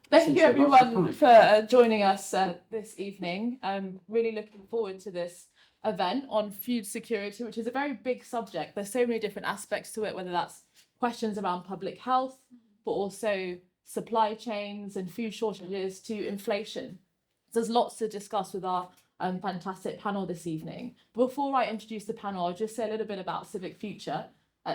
Thank you everyone for joining us this evening. I'm really looking forward to this event on food security, which is a very big subject. There's so many different aspects to it, whether that's questions around public health, but also supply chains and food shortages to inflation. There's lots to discuss with our fantastic panel this evening. Before I introduce the panel, I'll just say a little bit about Civic Future.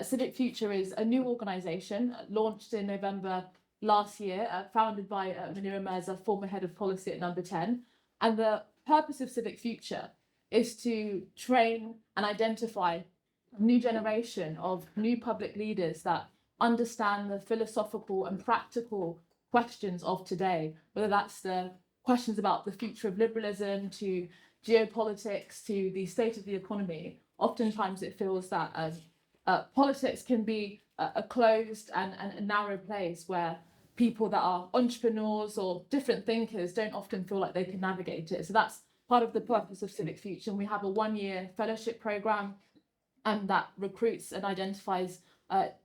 Civic Future is a new organisation launched in November last year, founded by Munira Mirza, former head of policy at Number 10. And the purpose of Civic Future is to train and identify a new generation of new public leaders that understand the philosophical and practical questions of today, whether that's the questions about the future of liberalism to geopolitics to the state of the economy. Oftentimes it feels that politics can be a closed and a narrow place where people that are entrepreneurs or different thinkers don't often feel like they can navigate it. So that's part of the purpose of Civic Future. And we have a one-year fellowship program and that recruits and identifies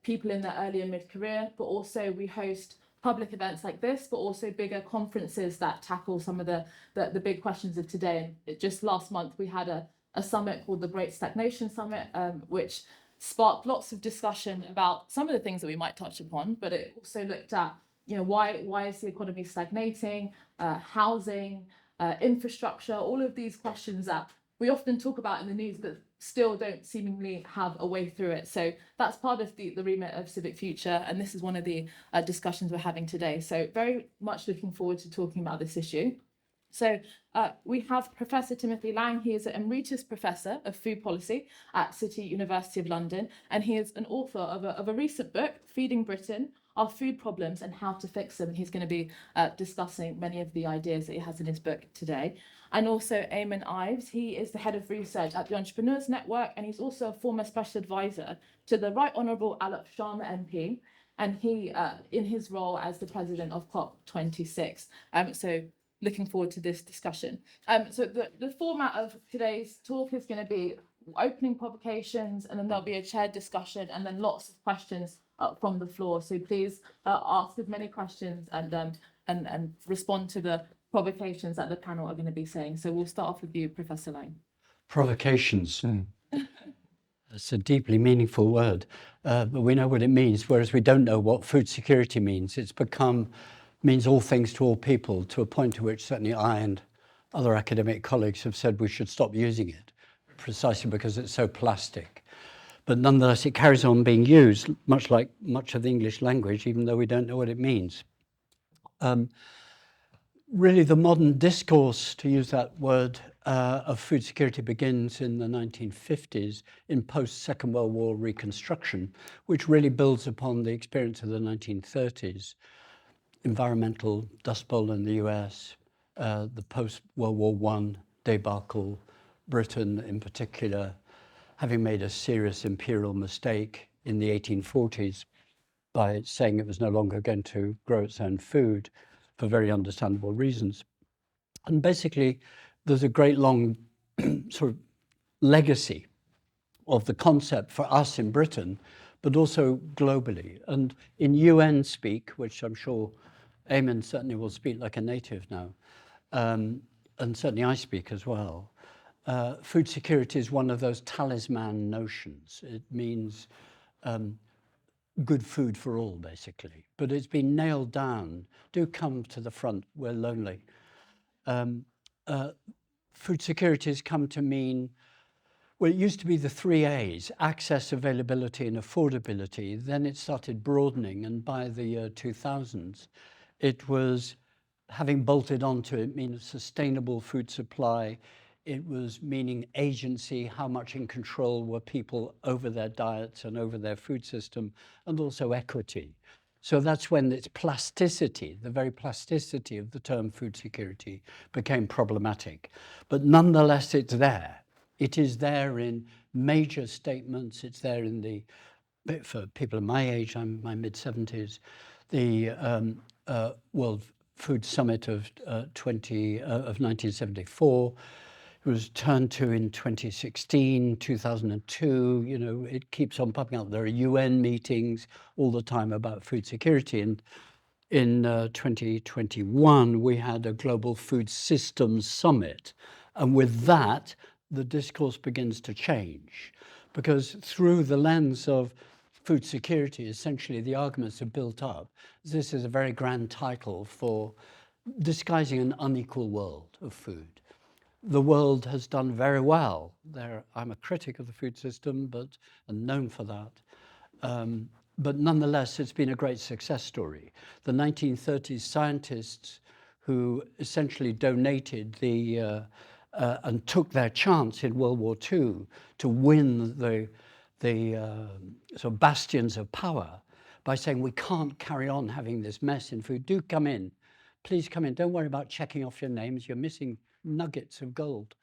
people in their early and mid-career, but also we host public events like this, but also bigger conferences that tackle some of the big questions of today. And just last month, we had a summit called the Great Stagnation Summit, which sparked lots of discussion about some of the things that we might touch upon, but it also looked at, why is the economy stagnating, housing, infrastructure, all of these questions that we often talk about in the news, but still don't seemingly have a way through it. So that's part of the remit of Civic Future, and this is one of the discussions we're having today. So very much looking forward to talking about this issue. So we have Professor Timothy Lang. He is an Emeritus Professor of Food Policy at City University of London, and he is an author of a recent book, Feeding Britain, Our Food Problems and How to Fix Them. He's going to be discussing many of the ideas that he has in his book today. And also Eamonn Ives, he is the head of research at the Entrepreneurs Network, and he's also a former special advisor to the Right Honourable Alok Sharma MP, and he, in his role as the president of COP26. So looking forward to this discussion. So the format of today's talk is going to be opening provocations, and then there'll be a chaired discussion, and then lots of questions from the floor. So please ask as many questions and respond to the provocations that the panel are going to be saying. So we'll start off with you, Professor Lang. Provocations. That's a deeply meaningful word, but we know what it means, whereas we don't know what food security means. It's means all things to all people, to a point to which certainly I and other academic colleagues have said we should stop using it, precisely because it's so plastic. But nonetheless, it carries on being used, much like much of the English language, even though we don't know what it means. Really, the modern discourse, to use that word, of food security begins in the 1950s in post-Second World War reconstruction, which really builds upon the experience of the 1930s. Environmental dust bowl in the US, the post-World War I debacle, Britain in particular, having made a serious imperial mistake in the 1840s by saying it was no longer going to grow its own food for very understandable reasons. And basically, there's a great long sort of legacy of the concept for us in Britain, but also globally. And in UN speak, which I'm sure Eamonn certainly will speak like a native now, and certainly I speak as well, food security is one of those talisman notions. It means good food for all, basically. But it's been nailed down. Do come to the front, we're lonely. Food security has come to mean, well, it used to be the 3 A's, access, availability, and affordability. Then it started broadening, and by the year 2000s, it was, having bolted onto it, means sustainable food supply. It was meaning agency, how much in control were people over their diets and over their food system, and also equity. So that's when its plasticity, the very plasticity of the term food security, became problematic. But nonetheless, it's there. It is there in major statements. It's there in the, for people of my age, I'm in my mid-70s, the World Food Summit of 1974. It was turned to in 2016, 2002, it keeps on popping up. There are UN meetings all the time about food security. And in 2021, we had a Global Food Systems Summit. And with that, the discourse begins to change, because through the lens of food security, essentially the arguments are built up. This is a very grand title for disguising an unequal world of food. The world has done very well. I'm a critic of the food system, and known for that. But nonetheless, it's been a great success story. The 1930s scientists who essentially donated and took their chance in World War II to win the sort of bastions of power by saying, we can't carry on having this mess in food. Do come in. Please come in. Don't worry about checking off your names. You're missing nuggets of gold.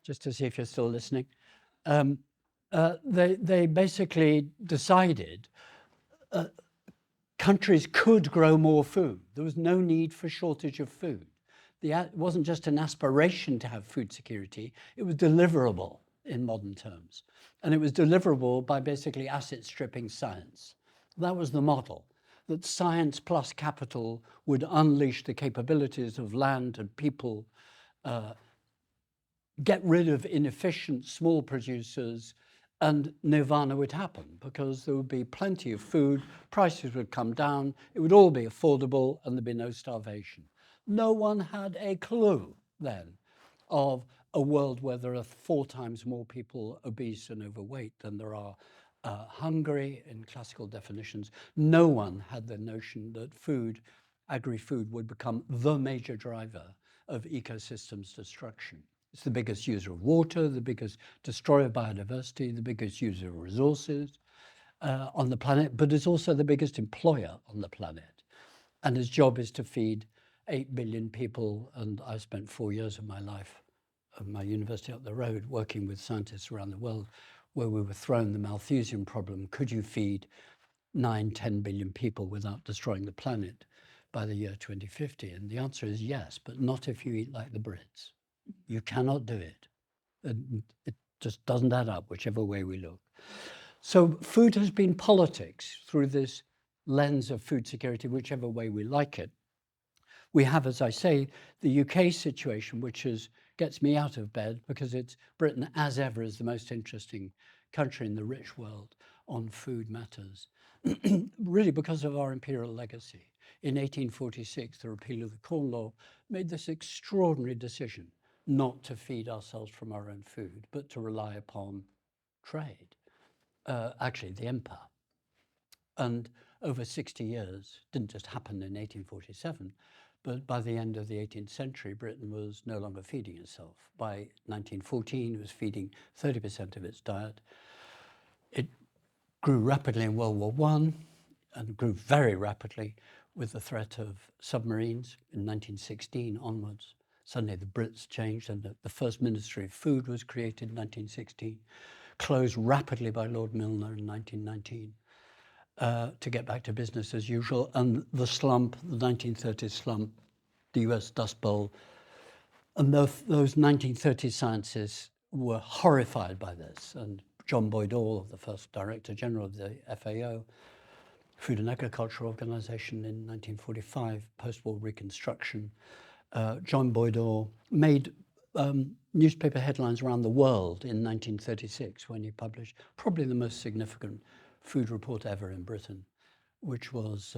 Just to see if you're still listening. They basically decided countries could grow more food. There was no need for shortage of food. It wasn't just an aspiration to have food security, it was deliverable in modern terms. And it was deliverable by basically asset stripping science. That was the model, that science plus capital would unleash the capabilities of land and people, get rid of inefficient small producers, and nirvana would happen, because there would be plenty of food, prices would come down, it would all be affordable, and there'd be no starvation. No one had a clue then of a world where there are 4 times more people obese and overweight than there are hungry in classical definitions. No one had the notion that agri-food would become the major driver of ecosystems destruction. It's the biggest user of water, the biggest destroyer of biodiversity, the biggest user of resources on the planet, but it's also the biggest employer on the planet. And its job is to feed 8 billion people. And I spent 4 years of my life at my university up the road working with scientists around the world, where we were thrown the Malthusian problem. Could you feed 9-10 billion people without destroying the planet by the year 2050? And the answer is yes, but not if you eat like the Brits. You cannot do it. It just doesn't add up, whichever way we look. So food has been politics through this lens of food security, whichever way we like it. We have, as I say, the UK situation, which gets me out of bed, because Britain, as ever, is the most interesting country in the rich world on food matters, really because of our imperial legacy. In 1846, the repeal of the Corn Law made this extraordinary decision not to feed ourselves from our own food, but to rely upon trade, actually the empire. And over 60 years, didn't just happen in 1847, but by the end of the 18th century, Britain was no longer feeding itself. By 1914, it was feeding 30% of its diet. It grew rapidly in World War I, and grew very rapidly with the threat of submarines in 1916 onwards. Suddenly the Brits changed, and the first Ministry of Food was created in 1916, closed rapidly by Lord Milner in 1919 to get back to business as usual. And the slump, the 1930s slump, the US Dust Bowl, and those 1930s scientists were horrified by this. And John Boyd Orr, the first Director General of the FAO, Food and Agriculture Organization, in 1945, post-war reconstruction, John Boyd Orr made newspaper headlines around the world in 1936 when he published probably the most significant food report ever in Britain, which was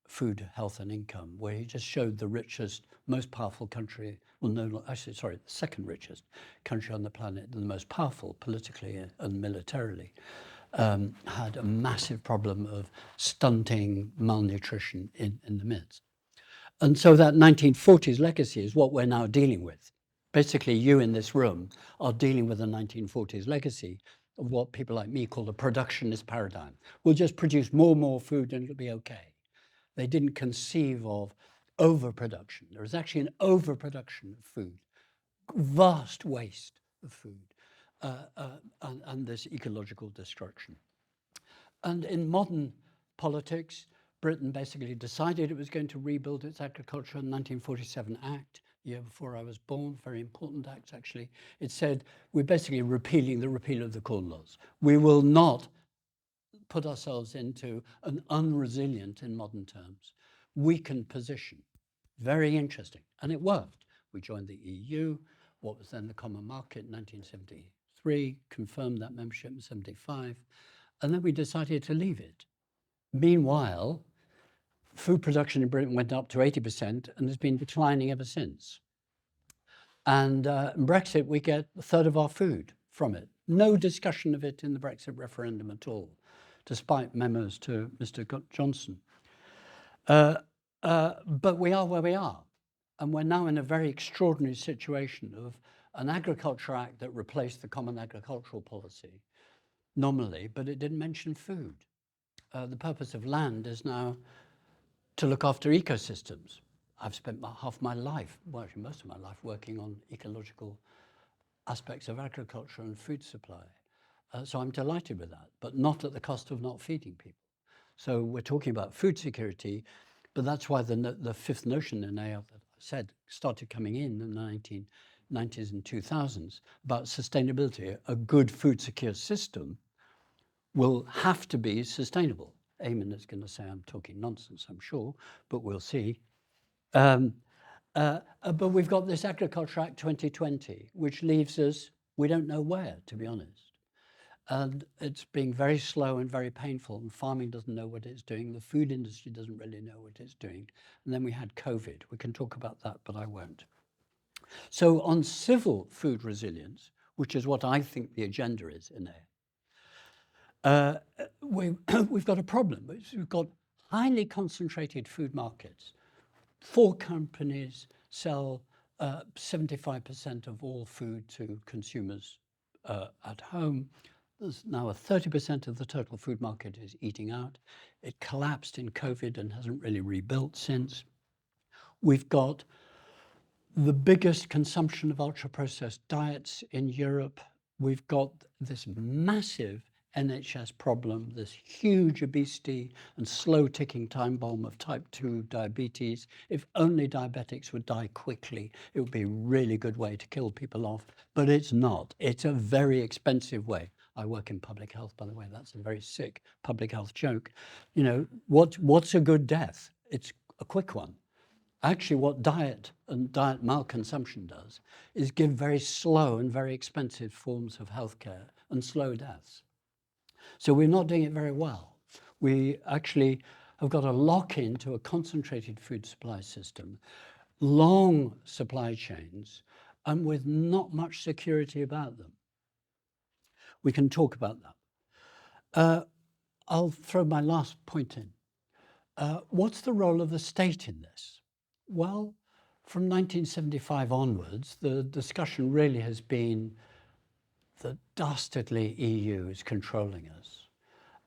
Food, Health and Income, where he just showed the richest, most powerful country, the second richest country on the planet, and the most powerful politically and militarily, had a massive problem of stunting malnutrition in the midst. And so that 1940s legacy is what we're now dealing with. Basically, you in this room are dealing with a 1940s legacy of what people like me call the productionist paradigm. We'll just produce more and more food and it'll be okay. They didn't conceive of overproduction. There is actually an overproduction of food, vast waste of food, and this ecological destruction. And in modern politics, Britain basically decided it was going to rebuild its agriculture in the 1947 Act, the year before I was born, very important act actually. It said, we're basically repealing the repeal of the Corn Laws. We will not put ourselves into an unresilient, in modern terms, weakened position. Very interesting. And it worked. We joined the EU, what was then the Common Market in 1973, confirmed that membership in 75, and then we decided to leave it. Meanwhile, food production in Britain went up to 80% and has been declining ever since. And in Brexit, we get a third of our food from it. No discussion of it in the Brexit referendum at all, despite memos to Mr. Johnson. But we are where we are. And we're now in a very extraordinary situation of an Agriculture Act that replaced the Common Agricultural Policy nominally, but it didn't mention food. The purpose of land is now to look after ecosystems. I've spent half my life, well, actually most of my life, working on ecological aspects of agriculture and food supply. So I'm delighted with that, but not at the cost of not feeding people. So we're talking about food security, but that's why the fifth notion in Inaya that I said started coming in the 1990s and 2000s about sustainability. A good food secure system will have to be sustainable. Eamonn is going to say I'm talking nonsense, I'm sure, but we'll see. But we've got this Agriculture Act 2020, which leaves us, we don't know where, to be honest. And it's being very slow and very painful, and farming doesn't know what it's doing. The food industry doesn't really know what it's doing. And then we had COVID. We can talk about that, but I won't. So on civil food resilience, which is what I think the agenda is in there, we've got a problem. We've got highly concentrated food markets. 4 companies sell 75% of all food to consumers at home. There's now 30% of the total food market is eating out. It collapsed in COVID and hasn't really rebuilt since. We've got the biggest consumption of ultra-processed diets in Europe. We've got this massive NHS problem, this huge obesity and slow ticking time bomb of type 2 diabetes. If only diabetics would die quickly, it would be a really good way to kill people off, but it's not. It's a very expensive way. I work in public health, by the way. That's a very sick public health joke. You know, what's a good death? It's a quick one. Actually, what diet and diet malconsumption does is give very slow and very expensive forms of healthcare and slow deaths. So we're not doing it very well. We actually have got a lock-in to a concentrated food supply system, long supply chains, and with not much security about them. We can talk about that. I'll throw my last point in. What's the role of the state in this? Well, from 1975 onwards, the discussion really has been the dastardly EU is controlling us.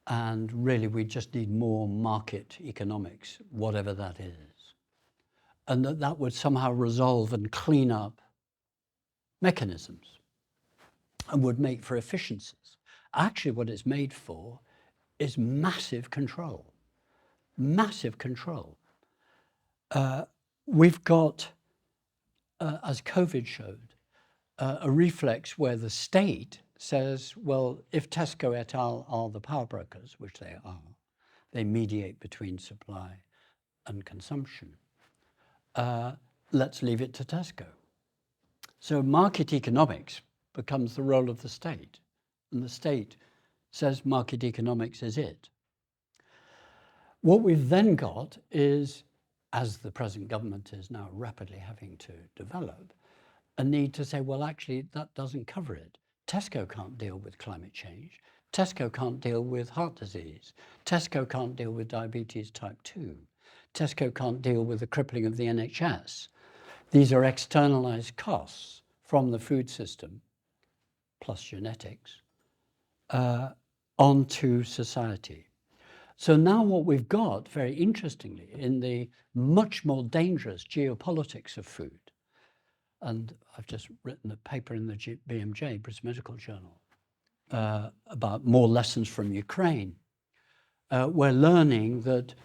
And really, we just need more market economics, whatever that is. And that would somehow resolve and clean up mechanisms and would make for efficiencies. Actually, what it's made for is massive control. Massive control. We've got, as COVID showed, a reflex where the state says, well, if Tesco et al. Are the power brokers, which they are, they mediate between supply and consumption, let's leave it to Tesco. So market economics becomes the role of the state, and the state says market economics is it. What we've then got is, as the present government is now rapidly having to develop, a need to say, well, actually, that doesn't cover it. Tesco can't deal with climate change. Tesco can't deal with heart disease. Tesco can't deal with diabetes type 2. Tesco can't deal with the crippling of the NHS. These are externalized costs from the food system, plus genetics, onto society. So now what we've got, very interestingly, in the much more dangerous geopolitics of food, and I've just written a paper in the BMJ, British Medical Journal, about more lessons from Ukraine. We're learning that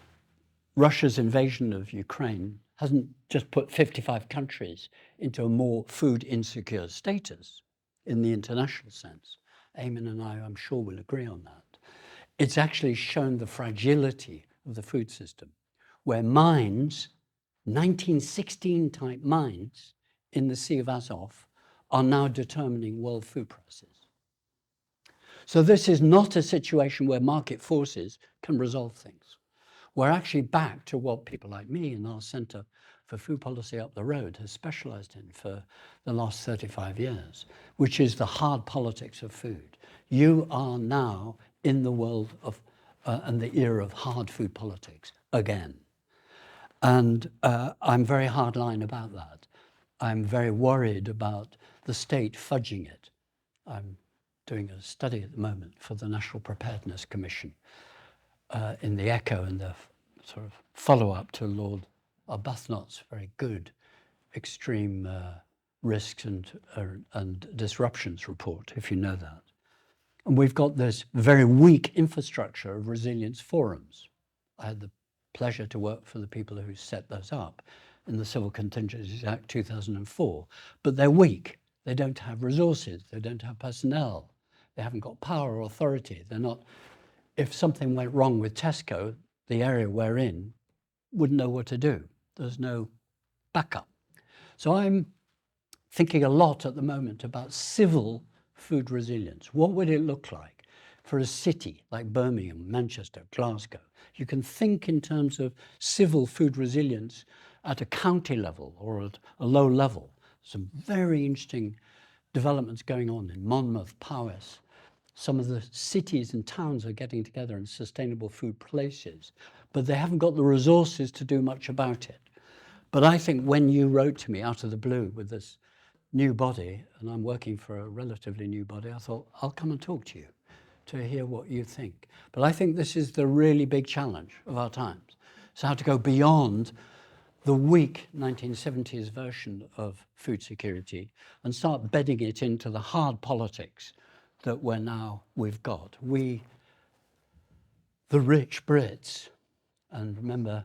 Russia's invasion of Ukraine hasn't just put 55 countries into a more food insecure status in the international sense. Eamonn and I, I'm sure, will agree on that. it's actually shown the fragility of the food system, where mines, 1916 type mines in the Sea of Azov, are now determining world food prices. So this is not a situation where market forces can resolve things. We're actually back to what people like me in our Centre for Food Policy up the road has specialised in for the last 35 years, which is the hard politics of food. You are now in the world of and the era of hard food politics again. And I'm very hardline about that. I'm very worried about the state fudging it. I'm doing a study at the moment for the National Preparedness Commission in the Echo and the sort of follow-up to Lord Arbuthnot's very good extreme risks and disruptions report, if you know that. And we've got this very weak infrastructure of resilience forums. I had the pleasure to work for the people who set those up in the Civil Contingencies Act 2004, but they're weak. They don't have resources, they don't have personnel, they haven't got power or authority. They're not, if something went wrong with Tesco, the area we're in wouldn't know what to do. There's no backup. So I'm thinking a lot at the moment about civil food resilience. What would it look like for a city like Birmingham, Manchester, Glasgow? You can think in terms of civil food resilience at a county level or at a low level. Some very interesting developments going on in Monmouth, Powys. Some of the cities and towns are getting together in sustainable food places, but they haven't got the resources to do much about it. But I think when you wrote to me out of the blue with this new body, and I'm working for a relatively new body, I thought, I'll come and talk to you to hear what you think. But I think this is the really big challenge of our times. It's how to go beyond the weak 1970s version of food security and start bedding it into the hard politics that we've got. We, the rich Brits, and remember,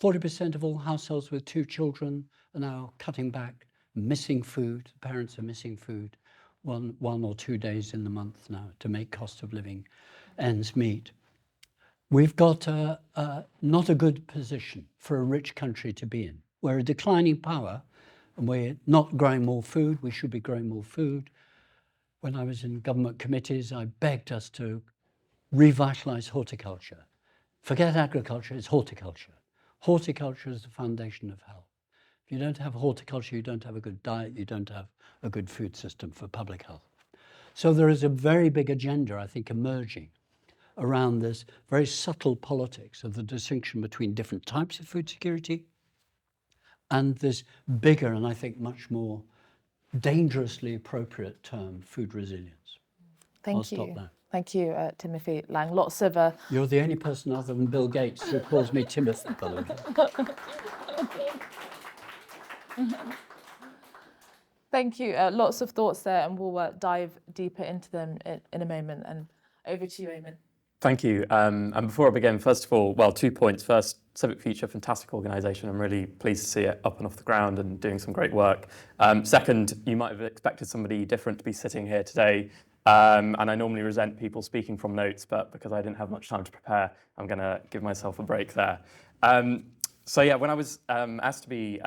40% of all households with 2 children are now cutting back, missing food. The parents are missing food 1 or 2 days in the month now to make cost of living ends meet. We've got not a good position for a rich country to be in. We're a declining power and we're not growing more food. We should be growing more food. When I was in government committees, I begged us to revitalise horticulture. Forget agriculture, it's horticulture. Horticulture is the foundation of health. If you don't have horticulture, you don't have a good diet, you don't have a good food system for public health. So there is a very big agenda, I think, emerging around this very subtle politics of the distinction between different types of food security and this bigger and I think much more dangerously appropriate term, food resilience. I'll stop there. Thank you, Timothy Lang. Lots of... You're the only person other than Bill Gates who calls me Timothy, by the way. Thank you. Lots of thoughts there, and we'll dive deeper into them in a moment. And over to you, Eamonn. Thank you. And before I begin, first of all, 2 points. First, Civic Future, fantastic organisation. I'm really pleased to see it up and off the ground and doing some great work. Second, you might have expected somebody different to be sitting here today. And I normally resent people speaking from notes, but because I didn't have much time to prepare, I'm going to give myself a break there. So yeah, when I was asked to be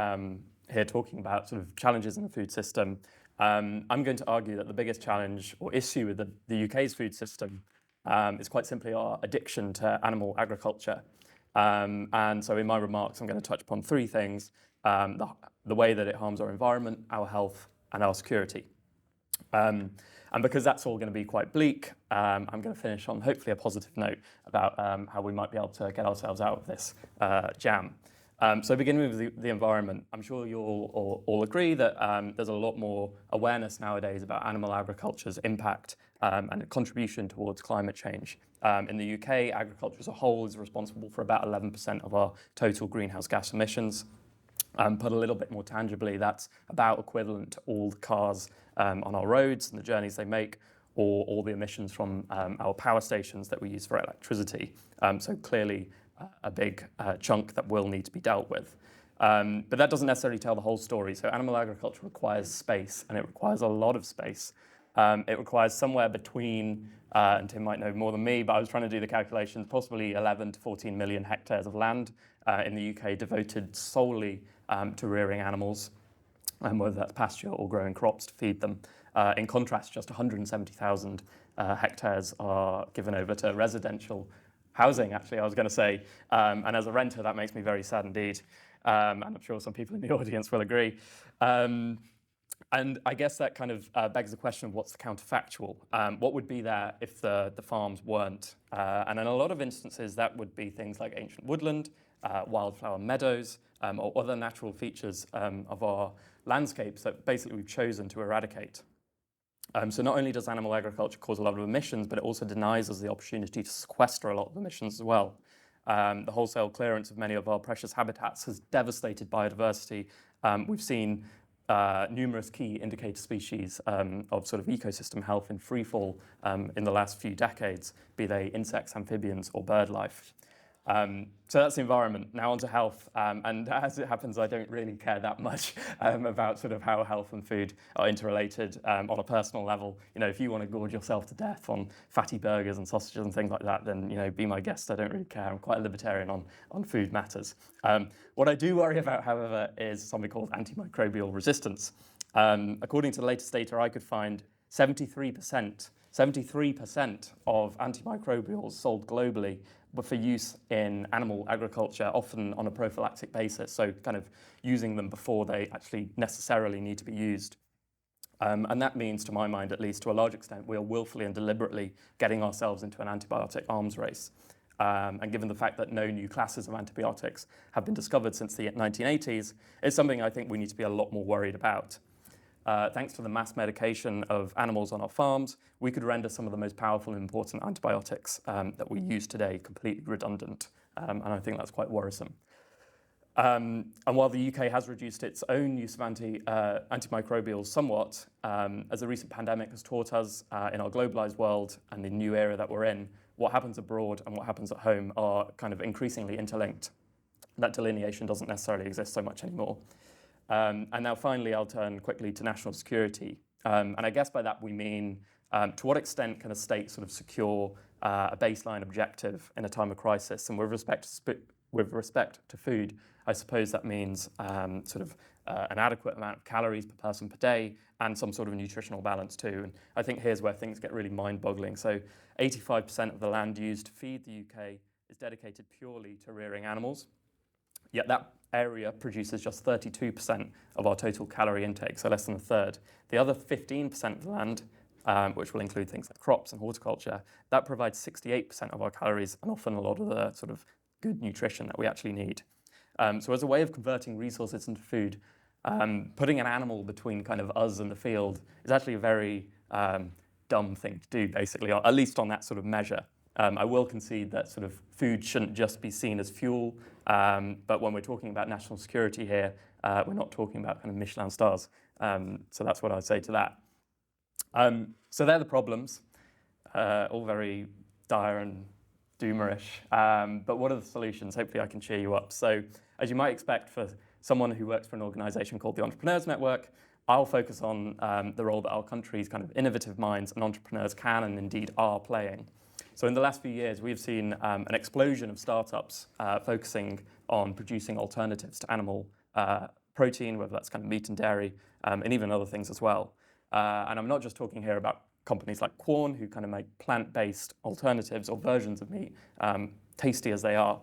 here talking about sort of challenges in the food system, I'm going to argue that the biggest challenge or issue with the UK's food system is quite simply our addiction to animal agriculture. And so in my remarks, I'm going to touch upon 3 things: the way that it harms our environment, our health, and our security. And because that's all going to be quite bleak, I'm going to finish on hopefully a positive note about how we might be able to get ourselves out of this jam. So beginning with the environment, I'm sure you'll all agree that there's a lot more awareness nowadays about animal agriculture's impact and contribution towards climate change. In the UK, agriculture as a whole is responsible for about 11% of our total greenhouse gas emissions. Put a little bit more tangibly, that's about equivalent to all the cars on our roads and the journeys they make, or all the emissions from our power stations that we use for electricity. So clearly a big chunk that will need to be dealt with. But that doesn't necessarily tell the whole story. So animal agriculture requires space, and it requires a lot of space. It requires somewhere between, and Tim might know more than me, but I was trying to do the calculations, possibly 11 to 14 million hectares of land in the UK devoted solely to rearing animals, whether that's pasture or growing crops to feed them. In contrast, just 170,000 hectares are given over to residential housing, actually, I was going to say. And as a renter, that makes me very sad indeed. And I'm sure some people in the audience will agree. And I guess that kind of begs the question of what's the counterfactual? What would be there if the farms weren't? And in a lot of instances, that would be things like ancient woodland, wildflower meadows, or other natural features of our landscapes that basically we've chosen to eradicate. So not only does animal agriculture cause a lot of emissions, but it also denies us the opportunity to sequester a lot of emissions as well. The wholesale clearance of many of our precious habitats has devastated biodiversity. We've seen numerous key indicator species of sort of ecosystem health in freefall in the last few decades, be they insects, amphibians, or bird life. So that's the environment. Now onto health, and as it happens, I don't really care that much about sort of how health and food are interrelated on a personal level. You know, if you want to gorge yourself to death on fatty burgers and sausages and things like that, then, you know, be my guest. I don't really care. I'm quite a libertarian on food matters. What I do worry about, however, is something called antimicrobial resistance. According to the latest data I could find, 73% of antimicrobials sold globally were for use in animal agriculture, often on a prophylactic basis, so kind of using them before they actually necessarily need to be used. And that means, to my mind at least, to a large extent, we are willfully and deliberately getting ourselves into an antibiotic arms race. And given the fact that no new classes of antibiotics have been discovered since the 1980s, it's something I think we need to be a lot more worried about. Thanks to the mass medication of animals on our farms, we could render some of the most powerful and important antibiotics that we use today completely redundant. And I think that's quite worrisome. And while the UK has reduced its own use of antimicrobials somewhat, as the recent pandemic has taught us in our globalized world and the new era that we're in, what happens abroad and what happens at home are kind of increasingly interlinked. That delineation doesn't necessarily exist so much anymore. And now finally, I'll turn quickly to national security. And I guess by that we mean, to what extent can a state sort of secure a baseline objective in a time of crisis? And with respect to food, I suppose that means sort of an adequate amount of calories per person per day and some sort of nutritional balance too. And I think here's where things get really mind-boggling. So 85% of the land used to feed the UK is dedicated purely to rearing animals. Yet that area produces just 32% of our total calorie intake, so less than a third. The other 15% of the land, which will include things like crops and horticulture, that provides 68% of our calories and often a lot of the sort of good nutrition that we actually need. So as a way of converting resources into food, putting an animal between kind of us and the field is actually a very dumb thing to do, basically, or at least on that sort of measure. I will concede that sort of food shouldn't just be seen as fuel, but when we're talking about national security here, we're not talking about kind of Michelin stars. So that's what I'd say to that. So they're the problems, all very dire and doomerish. But what are the solutions? Hopefully I can cheer you up. So as you might expect for someone who works for an organization called the Entrepreneurs Network, I'll focus on the role that our country's kind of innovative minds and entrepreneurs can and indeed are playing. So in the last few years, we've seen an explosion of startups focusing on producing alternatives to animal protein, whether that's kind of meat and dairy, and even other things as well. And I'm not just talking here about companies like Quorn, who kind of make plant-based alternatives or versions of meat, tasty as they are.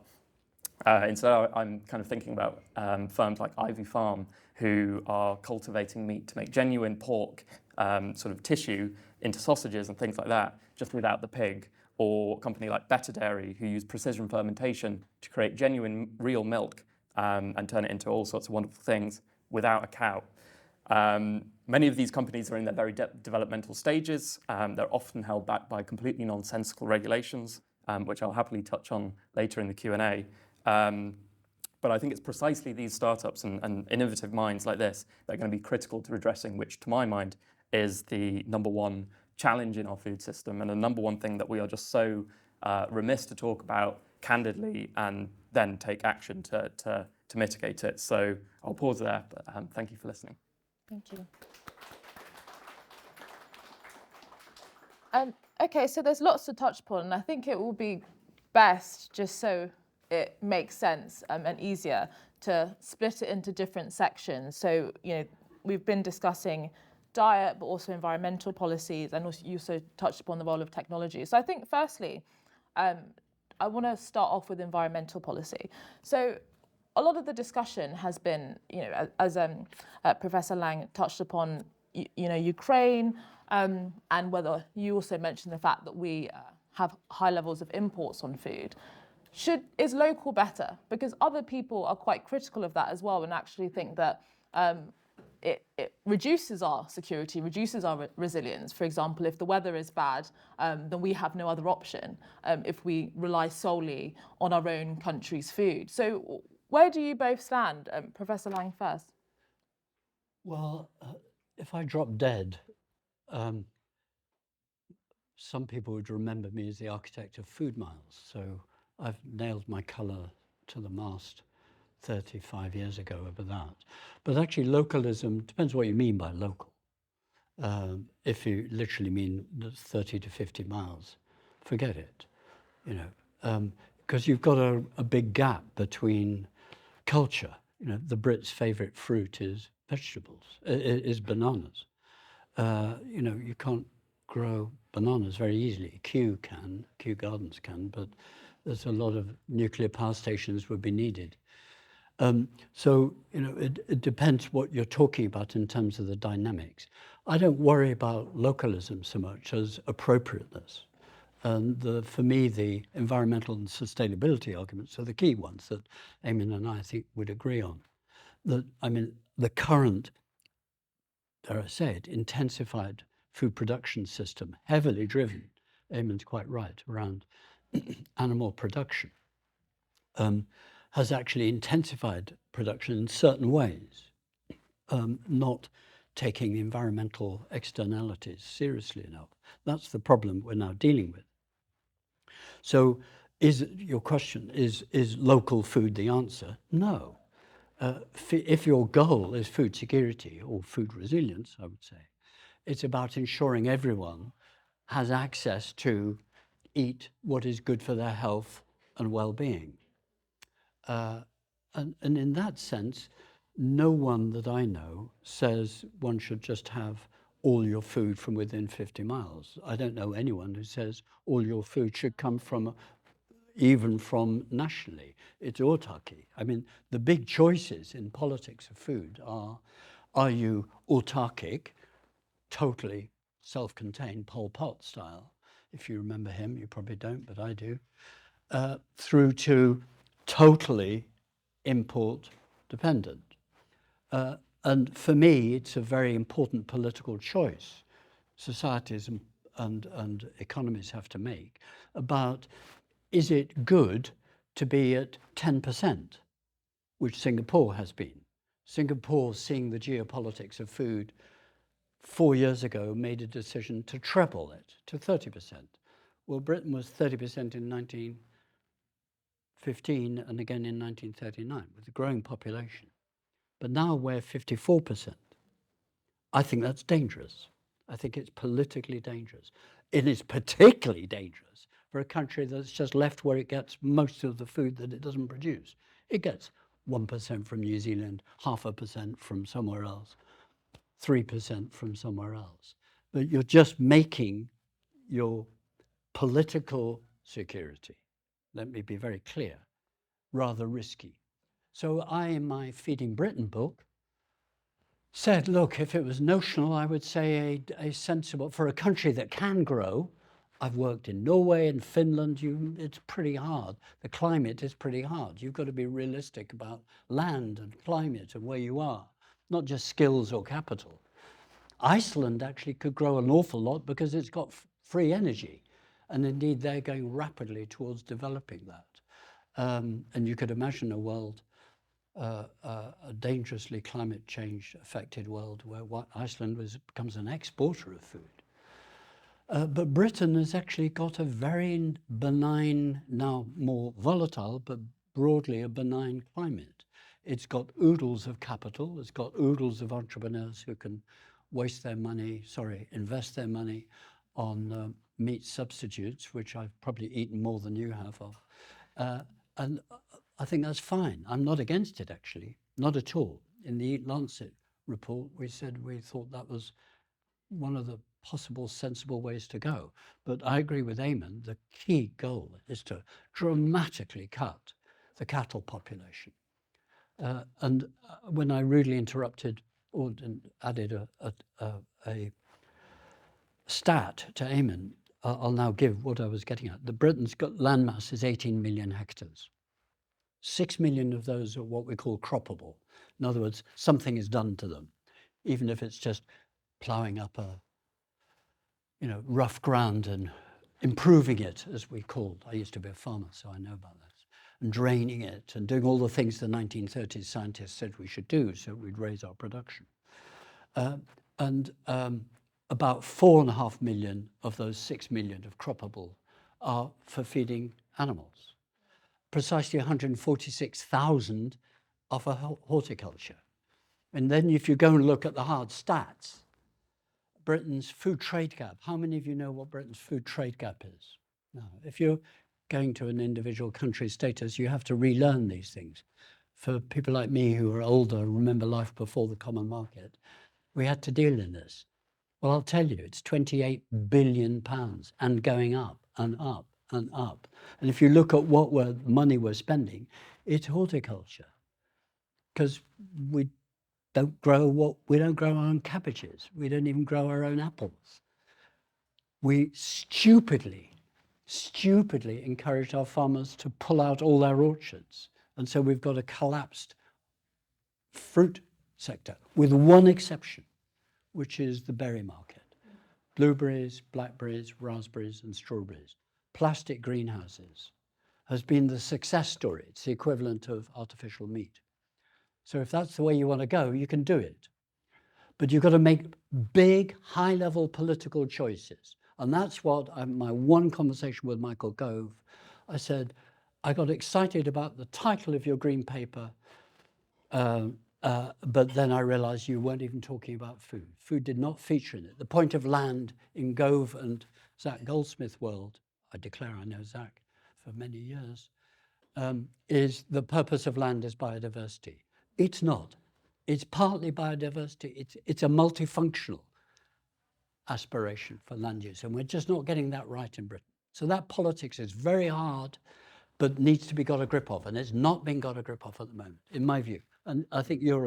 Instead, I'm kind of thinking about firms like Ivy Farm, who are cultivating meat to make genuine pork sort of tissue into sausages and things like that, just without the pig. Or a company like Better Dairy, who use precision fermentation to create genuine real milk and turn it into all sorts of wonderful things without a cow. Many of these companies are in their very developmental stages. They're often held back by completely nonsensical regulations, which I'll happily touch on later in the Q&A. But I think it's precisely these startups and innovative minds like this that are going to be critical to addressing, which to my mind is the number one challenge in our food system and the number one thing that we are just so remiss to talk about candidly and then take action to mitigate it. So I'll pause there, but thank you for listening. Thank you. Okay, so there's lots to touch upon, and I think it will be best, just so it makes sense and easier, to split it into different sections. So, we've been discussing diet, but also environmental policies, and also you also touched upon the role of technology. So I think firstly, I want to start off with environmental policy. So a lot of the discussion has been, as Professor Lang touched upon, Ukraine, and whether you also mentioned the fact that we have high levels of imports on food. Is local better? Because other people are quite critical of that as well, and actually think that it reduces our security, reduces our resilience. For example, if the weather is bad, then we have no other option if we rely solely on our own country's food. So where do you both stand? Professor Lang first. Well, if I drop dead, some people would remember me as the architect of food miles. So I've nailed my colour to the mast 35 years ago over that. But actually localism depends what you mean by local. If you literally mean 30 to 50 miles, forget it, because you've got a big gap between culture. The Brits' favourite fruit is vegetables, is bananas. You can't grow bananas very easily. Kew Gardens can, but there's a lot of nuclear power stations would be needed. So, it depends what you're talking about in terms of the dynamics. I don't worry about localism so much as appropriateness. And for me, the environmental and sustainability arguments are the key ones that Eamonn and I think would agree on. The current, dare I say it, intensified food production system, heavily driven, Eamonn's quite right, around animal production, has actually intensified production in certain ways, not taking environmental externalities seriously enough. That's the problem we're now dealing with. So your question, is local food the answer? No. If your goal is food security or food resilience, I would say, it's about ensuring everyone has access to eat what is good for their health and well-being. And in that sense, no one that I know says one should just have all your food from within 50 miles. I don't know anyone who says all your food should come from, even from nationally. It's autarky. The big choices in politics of food are you autarkic, totally self-contained, Pol Pot style? If you remember him, you probably don't, but I do. Through to totally import dependent. And for me, it's a very important political choice societies and economies have to make about, is it good to be at 10%, which Singapore has been? Singapore, seeing the geopolitics of food, 4 years ago made a decision to treble it to 30%. Well, Britain was 30% in 1915 and again in 1939 with a growing population. But now we're 54%. I think that's dangerous. I think it's politically dangerous. It is particularly dangerous for a country that's just left where it gets most of the food that it doesn't produce. It gets 1% from New Zealand, 0.5% from somewhere else, 3% from somewhere else. But you're just making your political security, let me be very clear, rather risky. So I, in my Feeding Britain book, said, look, if it was notional, I would say a sensible, for a country that can grow. I've worked in Norway and Finland, it's pretty hard. The climate is pretty hard. You've got to be realistic about land and climate and where you are, not just skills or capital. Iceland actually could grow an awful lot because it's got free energy. And indeed, they're going rapidly towards developing that. And you could imagine a world, a dangerously climate change affected world where Iceland becomes an exporter of food. But Britain has actually got a very benign, now more volatile, but broadly a benign climate. It's got oodles of capital, it's got oodles of entrepreneurs who can invest their money on meat substitutes, which I've probably eaten more than you have of. And I think that's fine. I'm not against it, actually, not at all. In the Eat Lancet report, we said we thought that was one of the possible sensible ways to go. But I agree with Eamonn, the key goal is to dramatically cut the cattle population. And when I rudely interrupted or added a stat to Eamonn, I'll now give what I was getting at. The Britain's got landmass is 18 million hectares. 6 million of those are what we call croppable. In other words, something is done to them, even if it's just ploughing up a rough ground and improving it, as we called. I used to be a farmer, so I know about this. And draining it and doing all the things the 1930s scientists said we should do so we'd raise our production. About 4.5 million of those 6 million of croppable are for feeding animals. Precisely 146,000 are for horticulture. And then if you go and look at the hard stats, Britain's food trade gap, how many of you know what Britain's food trade gap is? No. If you're going to an individual country status, you have to relearn these things. For people like me who are older, remember life before the common market, we had to deal in this. Well, I'll tell you, it's 28 billion pounds and going up and up and up. And if you look at what money we're spending, it's horticulture. Because we don't grow our own cabbages. We don't even grow our own apples. We stupidly encouraged our farmers to pull out all their orchards. And so we've got a collapsed fruit sector, with one exception, which is the berry market. Blueberries, blackberries, raspberries, and strawberries. Plastic greenhouses has been the success story. It's the equivalent of artificial meat. So if that's the way you want to go, you can do it. But you've got to make big, high-level political choices. And that's what my one conversation with Michael Gove, I said, I got excited about the title of your green paper, but then I realized you weren't even talking about food. Food did not feature in it. The point of land in Gove and Zach Goldsmith world, I declare I know Zach for many years, is the purpose of land is biodiversity. It's not. It's partly biodiversity. It's a multifunctional aspiration for land use, and we're just not getting that right in Britain. So that politics is very hard, but needs to be got a grip of, and it's not being got a grip of at the moment, in my view. And I think we're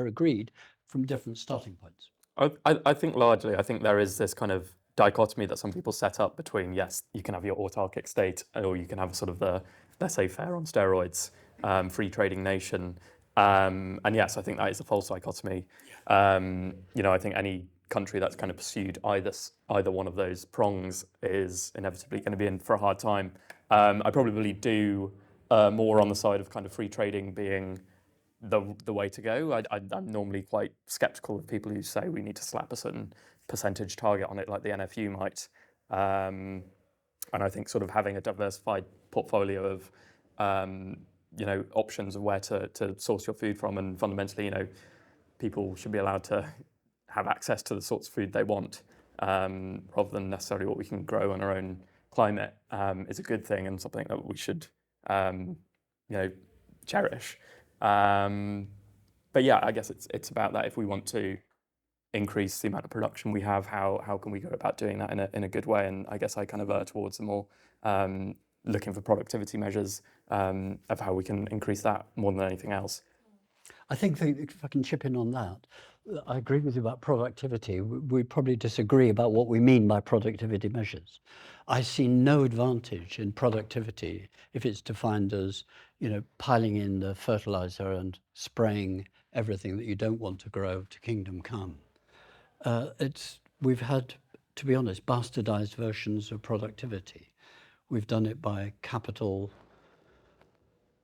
agreed from different starting points. I think largely, I think there is this kind of dichotomy that some people set up between, yes, you can have your autarkic state, or you can have sort of the laissez-faire on steroids, free trading nation. And yes, I think that is a false dichotomy. I think any country that's kind of pursued either one of those prongs is inevitably going to be in for a hard time. I probably do more on the side of kind of free trading being the way to go. I'm normally quite skeptical of people who say we need to slap a certain percentage target on it like the NFU might. And I think sort of having a diversified portfolio of options of where to source your food from, and fundamentally, people should be allowed to have access to the sorts of food they want, rather than necessarily what we can grow on our own climate, is a good thing and something that we should, cherish. But yeah, I guess it's about that. If we want to increase the amount of production we have, how can we go about doing that in a good way? And I guess I kind of err towards the more looking for productivity measures of how we can increase that more than anything else. I think if I can chip in on that, I agree with you about productivity. We probably disagree about what we mean by productivity measures. I see no advantage in productivity if it's defined as, piling in the fertilizer and spraying everything that you don't want to grow to kingdom come. We've had, to be honest, bastardized versions of productivity. We've done it by capital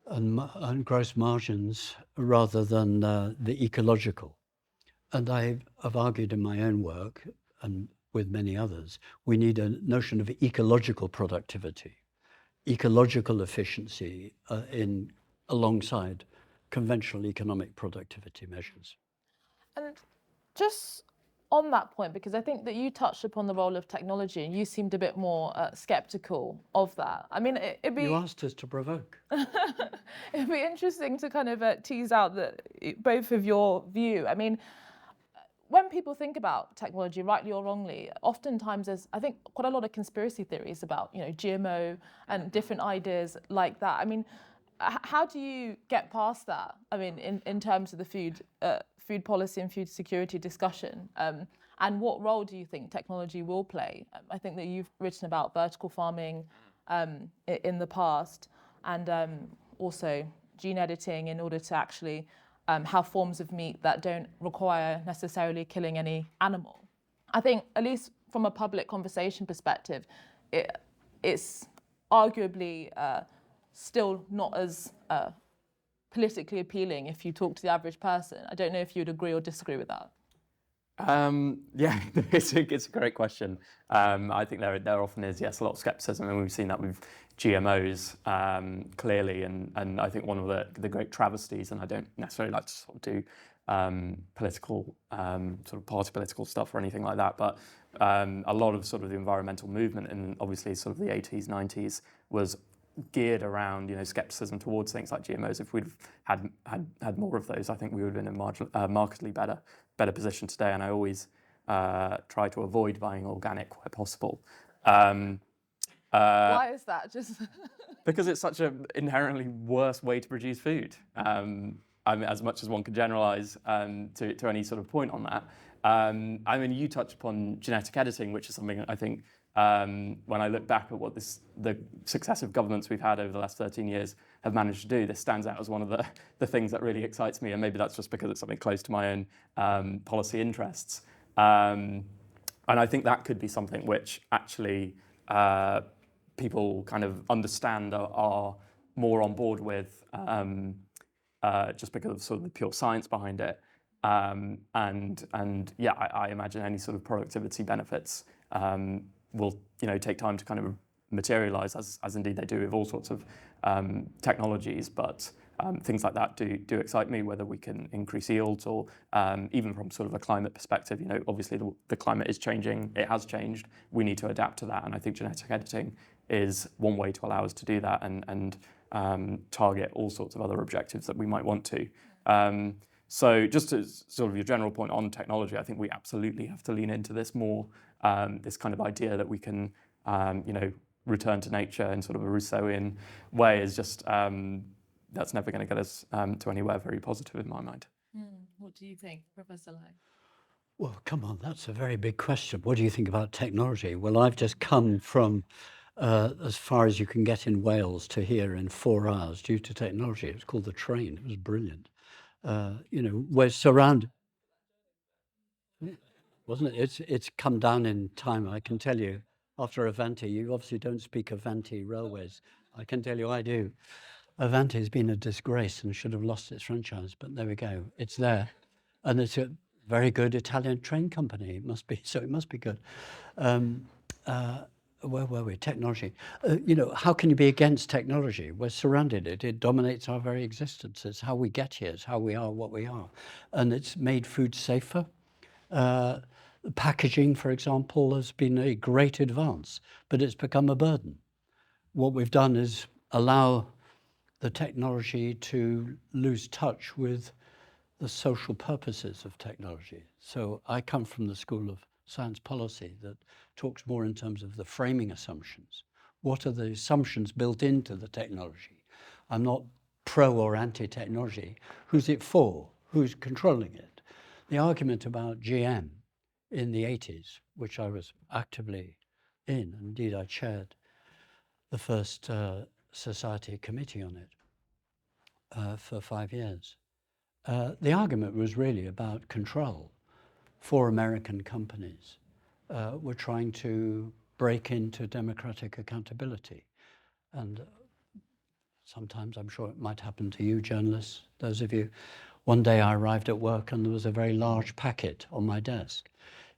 and gross margins rather than the ecological. And I've argued in my own work, and with many others, we need a notion of ecological productivity, ecological efficiency alongside conventional economic productivity measures. And just on that point, because I think that you touched upon the role of technology and you seemed a bit more skeptical of that. I mean, it'd be... You asked us to provoke. It'd be interesting to kind of tease out both of your view. I mean, when people think about technology, rightly or wrongly, oftentimes there's, I think, quite a lot of conspiracy theories about, GMO and different ideas like that. I mean, how do you get past that? I mean, in terms of the food policy and food security discussion, and what role do you think technology will play? I think that you've written about vertical farming in the past, and also gene editing in order to actually have forms of meat that don't require necessarily killing any animal. I think, at least from a public conversation perspective, it's arguably still not as politically appealing if you talk to the average person. I don't know if you'd agree or disagree with that. Yeah, it's a great question. I think there often is, yes, a lot of skepticism, and we've seen that with GMOs clearly. And I think one of the great travesties, and I don't necessarily like to sort of do political sort of party political stuff or anything like that, but a lot of sort of the environmental movement, and obviously sort of the 80s, 90s was geared around skepticism towards things like GMOs. If we'd had more of those, I think we would have been in a markedly better position today. And I always try to avoid buying organic where possible. Why is that? Just because it's such an inherently worse way to produce food. I mean, as much as one could generalise to any sort of point on that. I mean, you touched upon genetic editing, which is something I think when I look back at what the successive governments we've had over the last 13 years have managed to do, this stands out as one of the things that really excites me, and maybe that's just because it's something close to my own policy interests. And I think that could be something which actually people kind of understand are more on board with, just because of sort of the pure science behind it. And yeah, I imagine any sort of productivity benefits will take time to kind of materialize, as indeed they do with all sorts of technologies. But things like that do excite me, whether we can increase yields or even from sort of a climate perspective. Obviously the climate is changing, it has changed, we need to adapt to that, and I think genetic editing is one way to allow us to do that and target all sorts of other objectives that we might want to. So just as sort of your general point on technology, I think we absolutely have to lean into this more, this kind of idea that we can, return to nature in sort of a Rousseauian way is just, that's never going to get us to anywhere very positive in my mind. What do you think, Professor Lai? Well, come on, that's a very big question. What do you think about technology? Well, I've just come from as far as you can get in Wales to here in 4 hours due to technology. It was called the train. It was brilliant. We're surrounded, wasn't it? It's come down in time, I can tell you. After Avanti, you obviously don't speak Avanti Railways. I can tell you I do. Avanti has been a disgrace and should have lost its franchise, but there we go. It's there. And it's a very good Italian train company. It must be, so it must be good. Where were we? Technology. How can you be against technology? We're surrounded. It dominates our very existence. It's how we get here. It's how we are what we are. And it's made food safer. Packaging, for example, has been a great advance, but it's become a burden. What we've done is allow the technology to lose touch with the social purposes of technology. So I come from the school of science policy that talks more in terms of the framing assumptions. What are the assumptions built into the technology? I'm not pro or anti-technology. Who's it for? Who's controlling it? The argument about GM in the 80s, which I was actively in, indeed I chaired the first society committee on it for 5 years. The argument was really about control. 4 American companies were trying to break into democratic accountability. And sometimes I'm sure it might happen to you journalists, those of you. One day I arrived at work and there was a very large packet on my desk.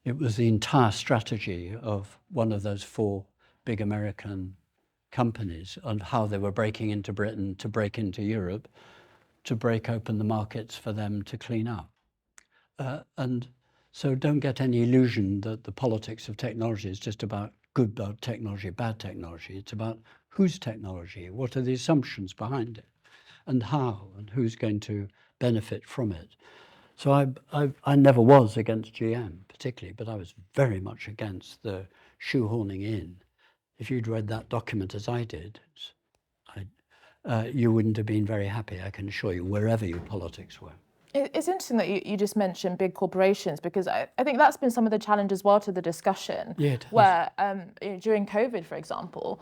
It was the entire strategy of one of those 4 big American companies and how they were breaking into Britain to break into Europe, to break open the markets for them to clean up. And So don't get any illusion that the politics of technology is just about good technology, bad technology. It's about whose technology, what are the assumptions behind it, and how, and who's going to benefit from it. So I never was against GM particularly, but I was very much against the shoehorning in. If you'd read that document as I did, you wouldn't have been very happy, I can assure you, wherever your politics were. It's interesting that you just mentioned big corporations, because I think that's been some of the challenge as well to the discussion. Yeah, it has. Where during COVID, for example,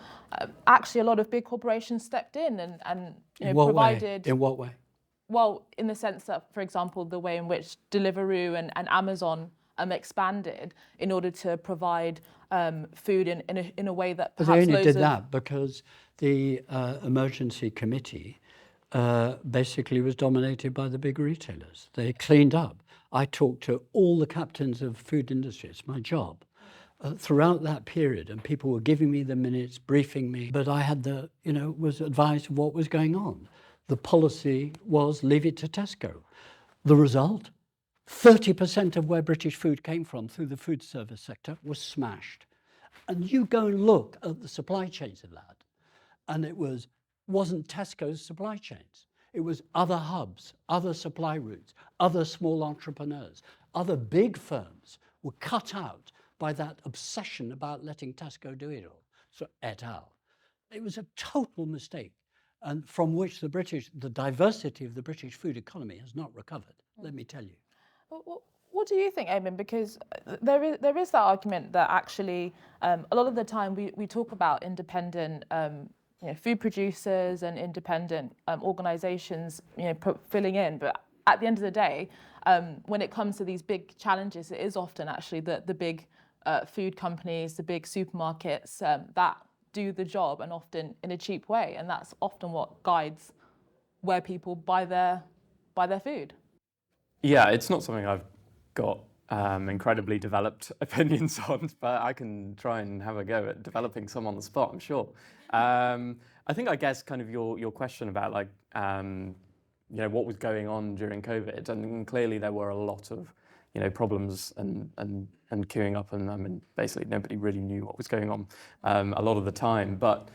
actually a lot of big corporations stepped in and provided. In what way? Well, in the sense that, for example, the way in which Deliveroo and Amazon expanded in order to provide food in a way that perhaps But they only did that because the emergency committee basically was dominated by the big retailers. They cleaned up. I talked to all the captains of food industry. It's my job. Throughout that period, and people were giving me the minutes, briefing me, but I had was advised of what was going on. The policy was leave it to Tesco. The result, 30% of where British food came from through the food service sector was smashed. And you go and look at the supply chains of that, and it wasn't Tesco's supply chains. It was other hubs, other supply routes, other small entrepreneurs, other big firms were cut out by that obsession about letting Tesco do it all. So et al. It was a total mistake, and from which the diversity of the British food economy has not recovered, let me tell you. What do you think, Eamonn? Because there is that argument that actually a lot of the time we talk about independent food producers and independent organisations filling in, but at the end of the day, when it comes to these big challenges, it is often actually the big food companies, the big supermarkets that do the job, and often in a cheap way, and that's often what guides where people buy their food. Yeah, it's not something I've got incredibly developed opinions on, but I can try and have a go at developing some on the spot, I'm sure. I guess kind of your question about what was going on during COVID, and clearly there were a lot of problems and queuing up, and I mean basically nobody really knew what was going on a lot of the time, but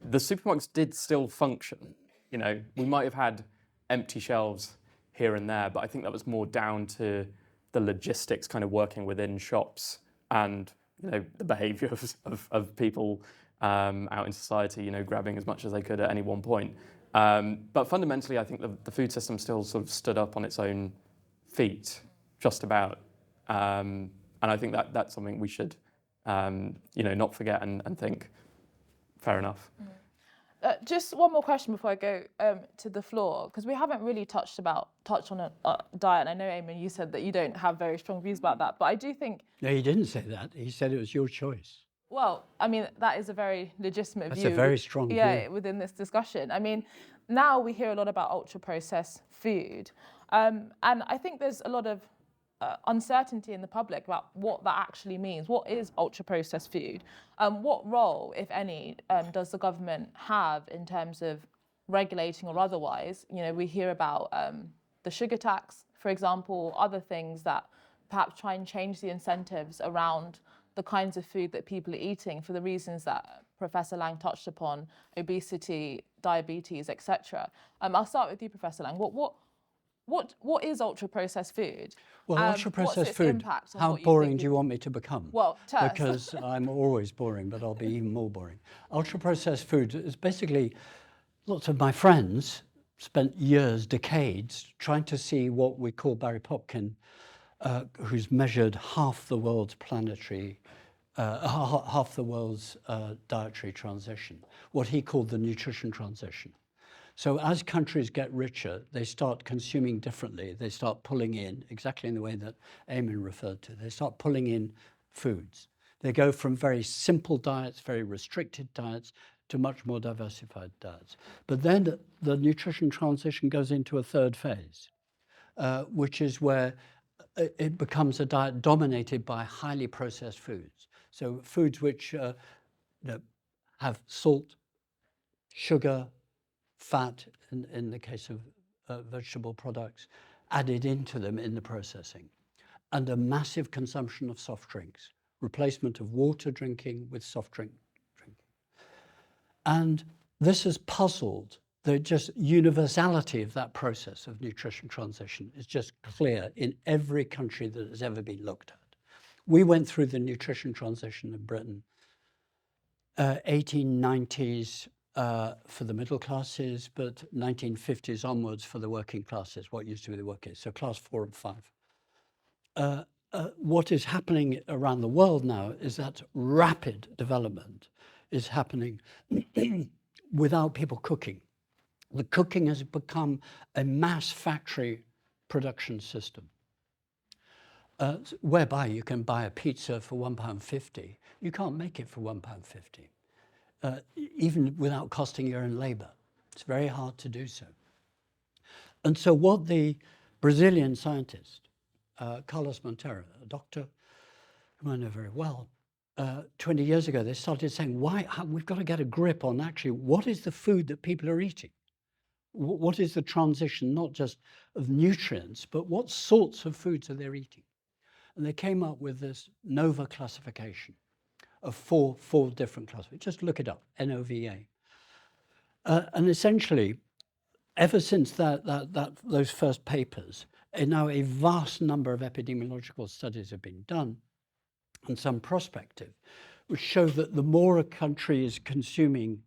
the supermarkets did still function. We might have had empty shelves here and there, but I think that was more down to the logistics kind of working within shops and the behaviour of people out in society, grabbing as much as they could at any one point. But fundamentally, I think the food system still sort of stood up on its own feet, just about. And I think that's something we should, not forget and think, fair enough. Just one more question before I go to the floor, because we haven't really touched on a diet. And I know, Eamonn, you said that you don't have very strong views about that, but I do think... No, he didn't say that. He said it was your choice. Well, I mean, that is a very legitimate view. That's a very strong view. Yeah, within this discussion. I mean, now we hear a lot about ultra-processed food. And I think there's a lot of uncertainty in the public about what that actually means. What is ultra-processed food? What role, if any, does the government have in terms of regulating or otherwise? We hear about the sugar tax, for example, other things that perhaps try and change the incentives around the kinds of food that people are eating for the reasons that Professor Lang touched upon: obesity, diabetes, etc. I'll start with you, Professor Lang. What is ultra-processed food? Well, ultra-processed food, how boring do you want me to become? Well, tell us. Because I'm always boring, but I'll be even more boring. Ultra-processed food is basically, lots of my friends spent years, decades, trying to see what we call Barry Popkin, who's measured half the world's dietary transition, what he called the nutrition transition. So as countries get richer, they start consuming differently. They start pulling in, exactly in the way that Eamonn referred to, they start pulling in foods. They go from very simple diets, very restricted diets, to much more diversified diets. But then the nutrition transition goes into a third phase, which is where it becomes a diet dominated by highly processed foods. So foods which have salt, sugar, fat, in the case of vegetable products, added into them in the processing. and a massive consumption of soft drinks, replacement of water drinking with soft drink drinking. And this has puzzled the just universality of that process of nutrition transition is just clear in every country that has ever been looked at. We went through the nutrition transition in Britain, 1890s for the middle classes, but 1950s onwards for the working classes, what used to be the working, so class 4 and 5. What is happening around the world now is that rapid development is happening without people cooking. The cooking has become a mass factory production system, whereby you can buy a pizza for £1.50. You can't make it for £1.50, even without costing your own labor. It's very hard to do so. And so what the Brazilian scientist, Carlos Monteiro, a doctor whom I know very well, 20 years ago, they started saying, we've got to get a grip on actually what is the food that people are eating? What is the transition, not just of nutrients, but what sorts of foods are they eating? And they came up with this NOVA classification of four different classifications. Just look it up, NOVA. And essentially, ever since those first papers, now a vast number of epidemiological studies have been done, and some prospective, which show that the more a country is consuming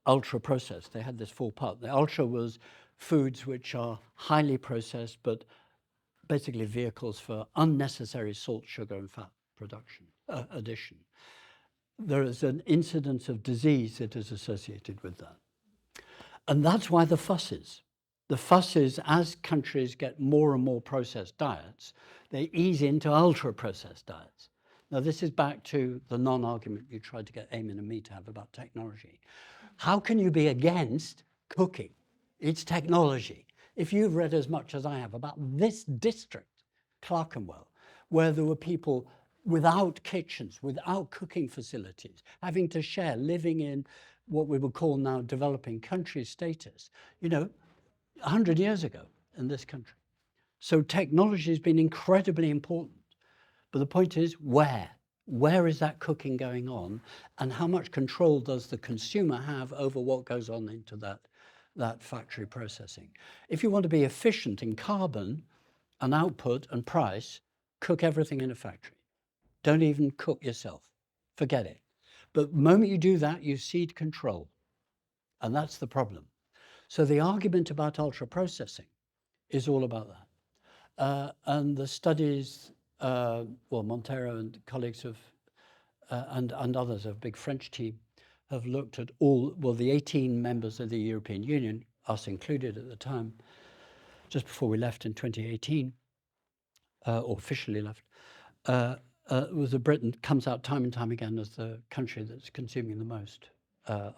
ultra-processed, they had this 4-part. The ultra was foods which are highly processed, but basically vehicles for unnecessary salt, sugar, and fat production, addition. There is an incidence of disease that is associated with that. And that's why the fuss is. The fuss is, as countries get more and more processed diets, they ease into ultra-processed diets. Now, this is back to the non-argument you tried to get Eamonn and me to have about technology. How can you be against cooking? It's technology. If you've read as much as I have about this district, Clerkenwell, where there were people without kitchens, without cooking facilities, having to share, living in what we would call now developing country status, 100 years ago in this country. So technology has been incredibly important. But the point is, where? Where is that cooking going on? And how much control does the consumer have over what goes on into that factory processing? If you want to be efficient in carbon and output and price, cook everything in a factory. Don't even cook yourself. Forget it. But the moment you do that, you cede control. And that's the problem. So the argument about ultra-processing is all about that. And the studies, Monteiro and colleagues have, and others, a big French team, have looked at the 18 members of the European Union, us included at the time, just before we left in 2018, or officially left, was that Britain comes out time and time again as the country that's consuming the most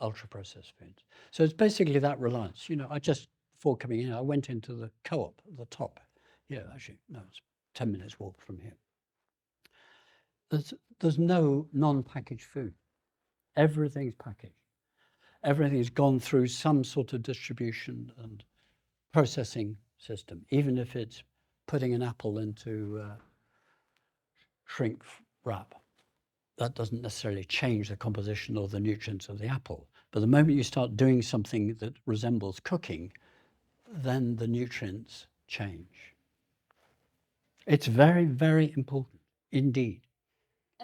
ultra-processed foods. So it's basically that reliance. I just, before coming in, I went into the co-op at the top. Yeah, actually, no, it's 10 minutes walk from here. There's no non-packaged food. Everything's packaged. Everything's gone through some sort of distribution and processing system, even if it's putting an apple into shrink wrap. That doesn't necessarily change the composition or the nutrients of the apple. But the moment you start doing something that resembles cooking, then the nutrients change. It's very, very important indeed.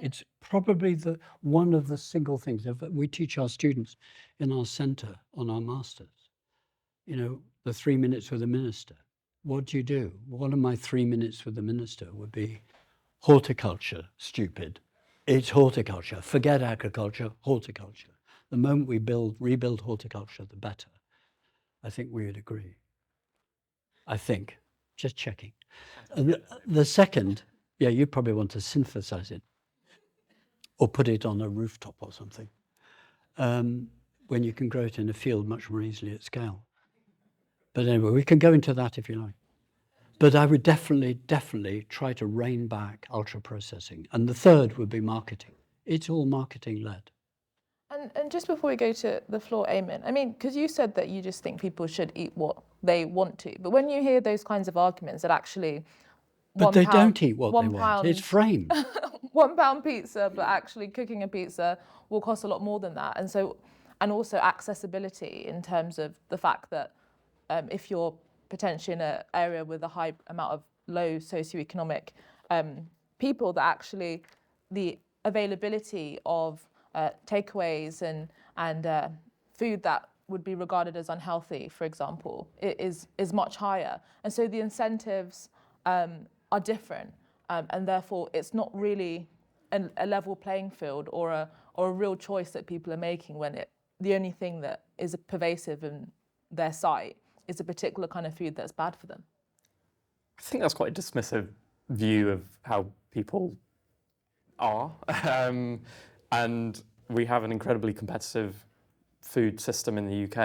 It's probably one of the single things that we teach our students in our centre on our masters. The 3 minutes with the minister. What do you do? One of my 3 minutes with the minister would be horticulture, stupid. It's horticulture. Forget agriculture, horticulture. The moment we rebuild horticulture, the better. I think we would agree. I think. Just checking. And the second, you probably want to synthesize it or put it on a rooftop or something, when you can grow it in a field much more easily at scale. But anyway, we can go into that if you like. But I would definitely try to rein back ultra-processing. And the third would be marketing. It's all marketing-led. And just before we go to the floor, Eamonn, because you said that you just think people should eat what they want to. But when you hear those kinds of arguments that actually But they £1 don't eat what they want. £1 It's framed. £1 pizza, but actually cooking a pizza will cost a lot more than that. And also accessibility in terms of the fact that if you're potentially in an area with a high amount of low socioeconomic people, that actually the availability of takeaways and food that would be regarded as unhealthy, for example, is much higher. And so the incentives are different, and therefore it's not really a level playing field or a real choice that people are making when the only thing that is pervasive in their sight is a particular kind of food that's bad for them. I think that's quite a dismissive view of how people are. And we have an incredibly competitive food system in the UK.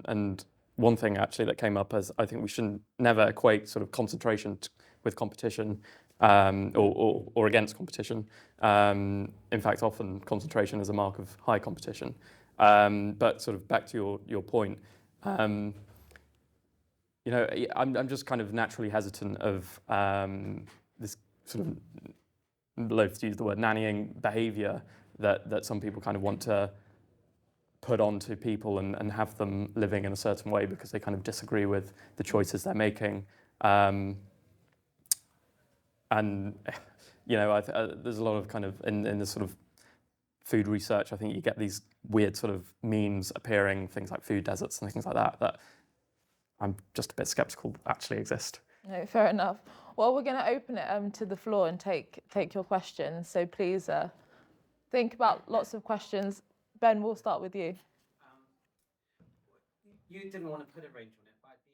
And one thing actually that came up is I think we should never equate sort of concentration with competition or against competition. In fact, often concentration is a mark of high competition. But sort of back to your point, you know, I'm just kind of naturally hesitant of this sort of, loath to use the word, nannying behaviour that some people kind of want to put onto people and have them living in a certain way because they kind of disagree with the choices they're making. And, you know, there's a lot of kind of, in this sort of food research, I think you get these weird sort of memes appearing, things like food deserts and things like that I'm just a bit sceptical actually exist. No, fair enough. Well, we're going to open it to the floor and take your questions. So please think about lots of questions. Ben, we'll start with you. You didn't want to put a range on it, but I'd be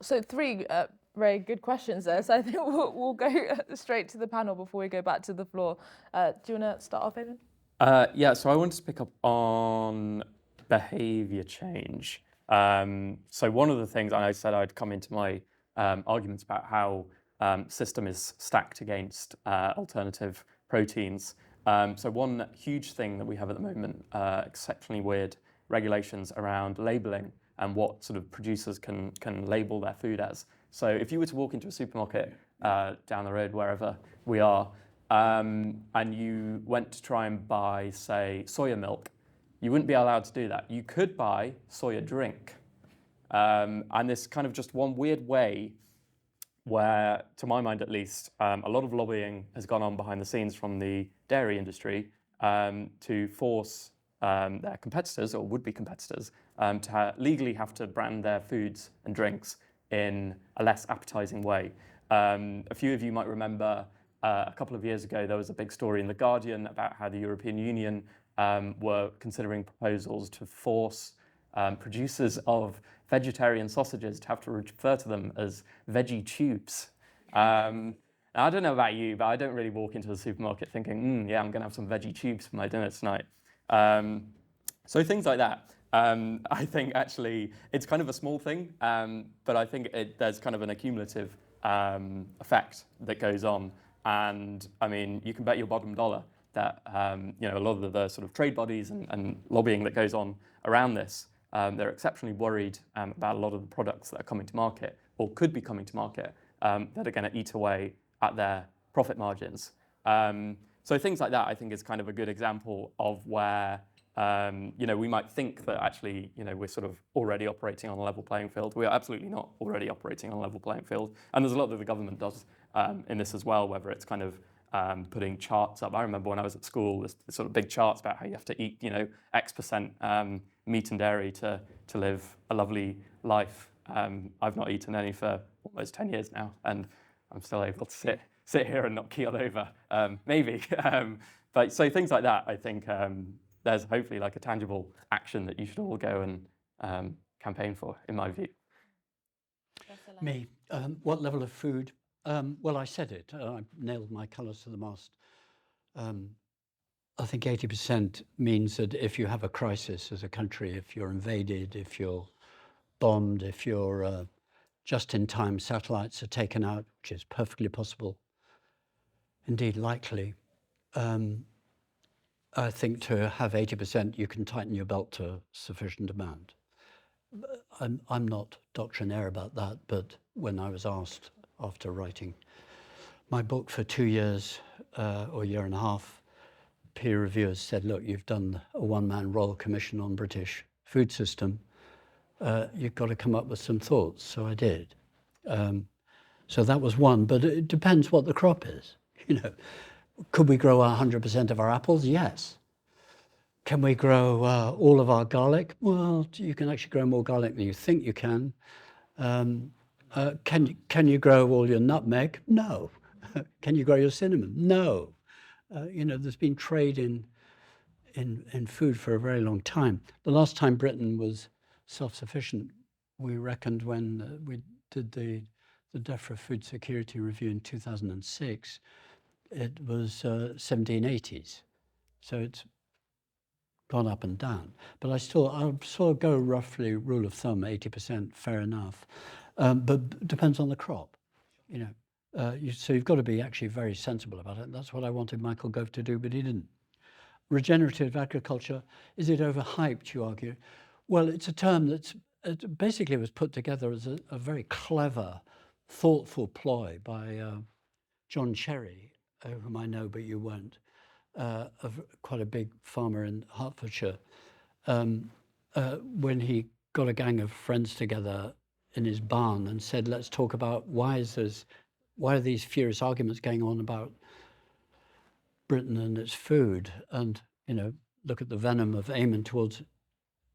So three very good questions there. So I think we'll go straight to the panel before we go back to the floor. Do you want to start off, Eamonn? Yeah, so I wanted to pick up on behaviour change. So one of the things, and I said I'd come into my arguments about how system is stacked against alternative proteins. So one huge thing that we have at the moment, exceptionally weird regulations around labelling and what sort of producers can label their food as. So if you were to walk into a supermarket down the road, wherever we are, and you went to try and buy, say, soya milk, you wouldn't be allowed to do that. You could buy soya drink. And this kind of just one weird way where, to my mind at least, a lot of lobbying has gone on behind the scenes from the dairy industry to force their competitors or would-be competitors to legally have to brand their foods and drinks in a less appetizing way. A few of you might remember a couple of years ago there was a big story in The Guardian about how the European Union were considering proposals to force producers of vegetarian sausages to have to refer to them as veggie tubes. Now, I don't know about you, but I don't really walk into the supermarket thinking, yeah, I'm going to have some veggie tubes for my dinner tonight. So things like that. I think actually it's kind of a small thing, but I think there's kind of an accumulative effect that goes on. And I mean, you can bet your bottom dollar that a lot of the sort of trade bodies and lobbying that goes on around this, they're exceptionally worried about a lot of the products that are coming to market or could be coming to market that are going to eat away at their profit margins. So things like that, I think, is kind of a good example of where we might think that actually we're sort of already operating on a level playing field. We are absolutely not already operating on a level playing field, and there's a lot that the government does in this as well, whether it's kind of putting charts up. I remember when I was at school, there's sort of big charts about how you have to eat, X% meat and dairy to live a lovely life. I've not eaten any for almost 10 years now, and I'm still able to sit here and not keel over, maybe. But so things like that, I think there's hopefully like a tangible action that you should all go and campaign for, in my view. Me, what level of food? Well, I said it. I nailed my colours to the mast. I think 80% means that if you have a crisis as a country, if you're invaded, if you're bombed, if your just-in-time satellites are taken out, which is perfectly possible, indeed likely, I think to have 80%, you can tighten your belt to sufficient demand. I'm not doctrinaire about that, but when I was asked after writing my book for 2 years or a year and a half, peer reviewers said, look, you've done a one-man Royal Commission on British food system. You've got to come up with some thoughts. So I did. So that was one, but it depends what the crop is. Could we grow 100% of our apples? Yes. Can we grow all of our garlic? Well, you can actually grow more garlic than you think you can. Can you grow all your nutmeg? No. Can you grow your cinnamon? No. There's been trade in food for a very long time. The last time Britain was self-sufficient, we reckoned when we did the DEFRA Food Security Review in 2006, it was 1780s. So it's gone up and down. But I'll sort of go roughly rule of thumb, 80%, fair enough. But depends on the crop, so you've got to be actually very sensible about it. That's what I wanted Michael Gove to do, but he didn't. Regenerative agriculture, is it overhyped, you argue? Well, it's a term that basically was put together as a very clever, thoughtful ploy by John Cherry, whom I know, but you won't, quite a big farmer in Hertfordshire, when he got a gang of friends together in his barn and said, let's talk about why are these furious arguments going on about Britain and its food, and look at the venom of Eamonn towards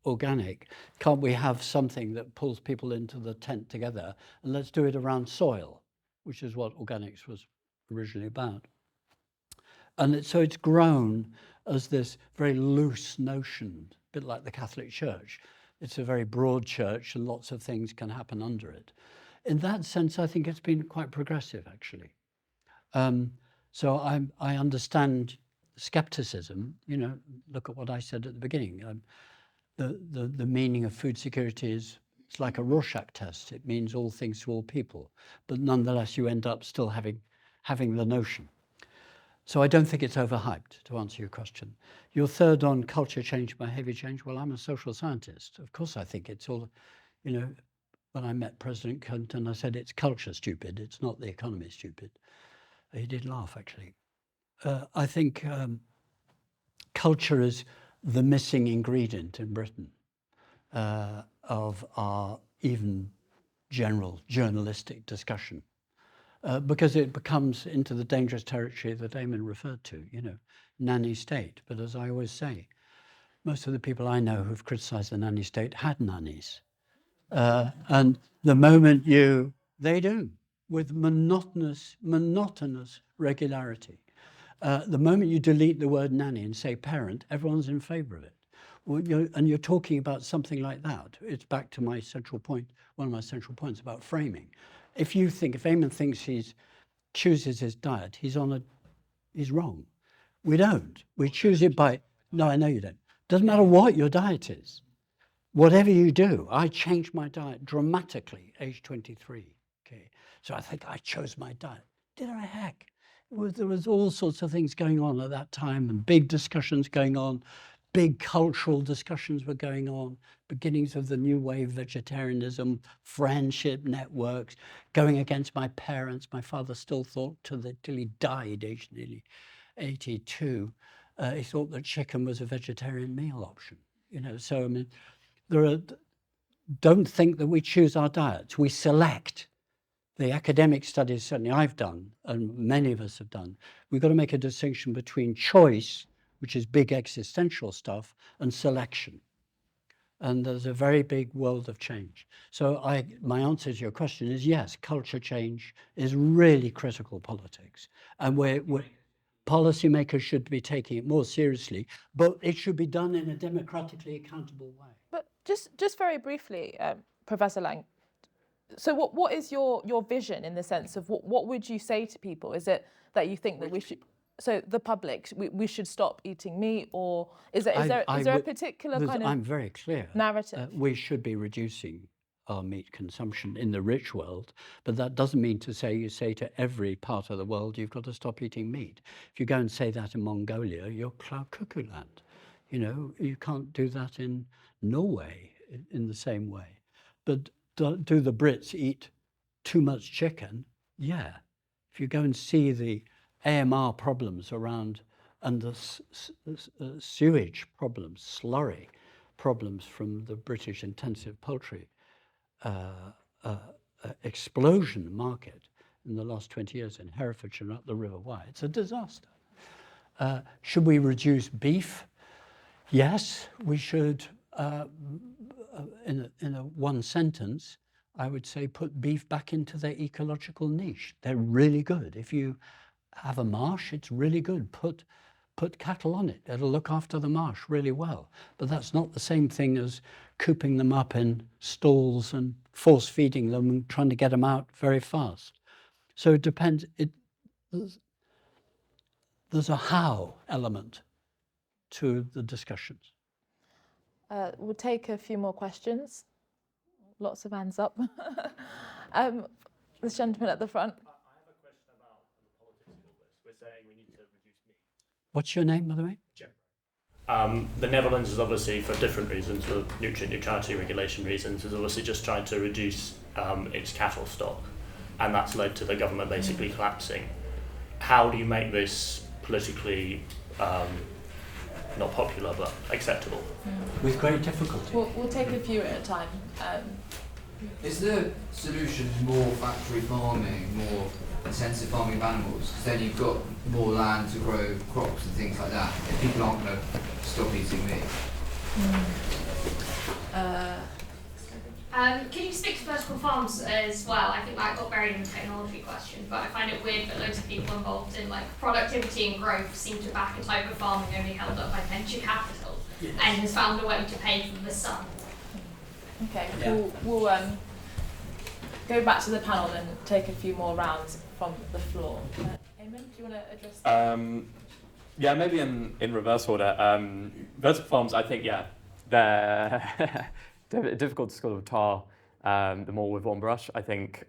organic. Can't we have something that pulls people into the tent together, and let's do it around soil, which is what organics was originally about. And so it's grown as this very loose notion, a bit like the Catholic Church. It's a very broad church and lots of things can happen under it. In that sense, I think it's been quite progressive, actually. So I understand skepticism. Look at what I said at the beginning. The meaning of food security is it's like a Rorschach test. It means all things to all people, but nonetheless you end up still having the notion. So I don't think it's overhyped, to answer your question. Your third on culture change, behavior change. Well, I'm a social scientist. Of course, I think it's all, when I met President Clinton, I said it's culture stupid. It's not the economy stupid. He did laugh, actually. I think culture is the missing ingredient in Britain of our even general journalistic discussion. Because it becomes into the dangerous territory that Eamonn referred to, nanny state. But as I always say, most of the people I know who've criticised the nanny state had nannies. And the moment they do, with monotonous regularity. The moment you delete the word nanny and say parent, everyone's in favour of it. Well, you're talking about something like that. It's back to my central point, one of my central points about framing. If Eamonn thinks chooses his diet, he's wrong. We don't. We choose it by, no, I know you don't. Doesn't matter what your diet is. Whatever you do, I changed my diet dramatically, age 23. Okay, so I think I chose my diet. Did I heck? There was all sorts of things going on at that time, and big discussions going on, big cultural discussions were going on, beginnings of the new wave vegetarianism, friendship networks, going against my parents. My father still thought till he died, aged nearly 82, he thought that chicken was a vegetarian meal option. So I mean, don't think that we choose our diets. We select. The academic studies, certainly I've done, and many of us have done, we've got to make a distinction between choice, which is big existential stuff, and selection. And there's a very big world of change. So my answer to your question is yes, culture change is really critical politics. And policymakers should be taking it more seriously, but it should be done in a democratically accountable way. But just very briefly, Professor Lang, so what is your vision in the sense of what would you say to people? Is it that you think that we should, so the public, we should stop eating meat, or is there a particular kind of I'm very clear. narrative? We should be reducing our meat consumption in the rich world, but that doesn't mean to say you say to every part of the world you've got to stop eating meat. If you go and say that in Mongolia, you're cloud cuckoo land. You can't do that in Norway in the same way. But do the Brits eat too much chicken? Yeah. If you go and see the AMR problems around and the sewage problems, slurry problems from the British intensive poultry explosion market in the last 20 years in Herefordshire and up the River Wye, it's a disaster. Should we reduce beef? Yes, we should. In a one sentence, I would say put beef back into their ecological niche. They're really good. If you have a marsh, it's really good. Put cattle on it. It'll look after the marsh really well. But that's not the same thing as cooping them up in stalls and force feeding them and trying to get them out very fast. So it depends. There's a how element to the discussions. We'll take a few more questions. Lots of hands up. This gentleman at the front. I have a question about the politics of all this. We're saying we need to reduce meat. What's your name, by the way? The Netherlands is obviously, for different reasons, for nutrient neutrality regulation reasons, is obviously just trying to reduce its cattle stock, and that's led to the government basically collapsing. How do you make this politically not popular but acceptable? With great difficulty. We'll take a few at a time. Is the solution more factory farming, more intensive farming of animals? Because then you've got more land to grow crops and things like that. If people aren't going to stop eating meat. Can you speak to vertical farms as well? I think that got buried in the technology question, but I find it weird that loads of people involved in productivity and growth seem to back a type of farming only held up by venture capital, yes, and has found a way to pay for the sun. Okay, yeah. We'll go back to the panel and take a few more rounds from the floor. Eamonn, do you want to address that? Yeah, maybe in reverse order. Vertical farms, I think, yeah, they're difficult to sort of tar them all with one brush. I think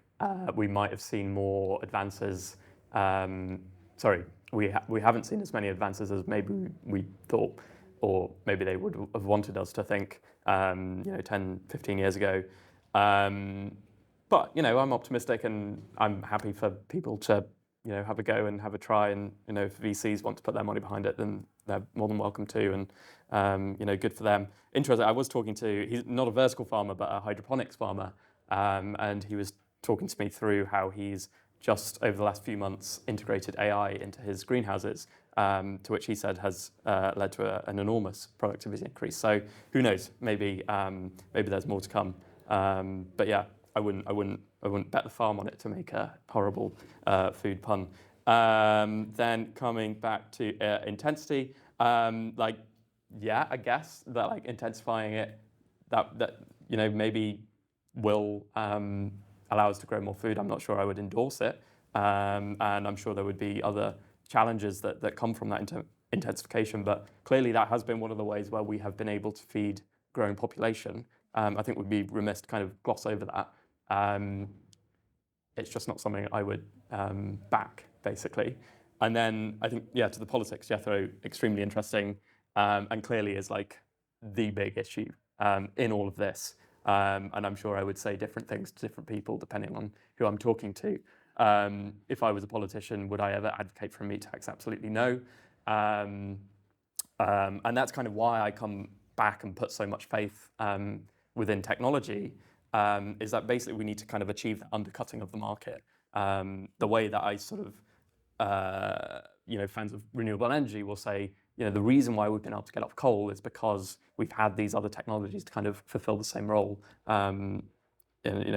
we might have seen more advances. We haven't seen as many advances as maybe we thought, or maybe they would have wanted us to think, 10, 15 years ago. But, I'm optimistic and I'm happy for people to, have a go and have a try. And, if VCs want to put their money behind it, then they're more than welcome to. And, good for them. Interesting, I was talking to, he's not a vertical farmer, but a hydroponics farmer. And he was talking to me through how he's just over the last few months integrated AI into his greenhouses to which he said has led to an enormous productivity increase. So who knows? Maybe there's more to come. But yeah, I wouldn't bet the farm on it, to make a horrible food pun. Then coming back to intensity, yeah, I guess that like intensifying it, that maybe will allow us to grow more food. I'm not sure I would endorse it, and I'm sure there would be other challenges that come from that intensification. But clearly, that has been one of the ways where we have been able to feed growing population. I think we'd be remiss to kind of gloss over that. It's just not something I would back, basically. And then I think, yeah, to the politics, Jethro, extremely interesting, and clearly is like the big issue in all of this. And I'm sure I would say different things to different people depending on who I'm talking to. If I was a politician, would I ever advocate for a meat tax? Absolutely no. And that's kind of why I come back and put so much faith within technology, is that basically we need to kind of achieve that undercutting of the market. The way that I sort of, fans of renewable energy will say, the reason why we've been able to get off coal is because we've had these other technologies to kind of fulfill the same role. And,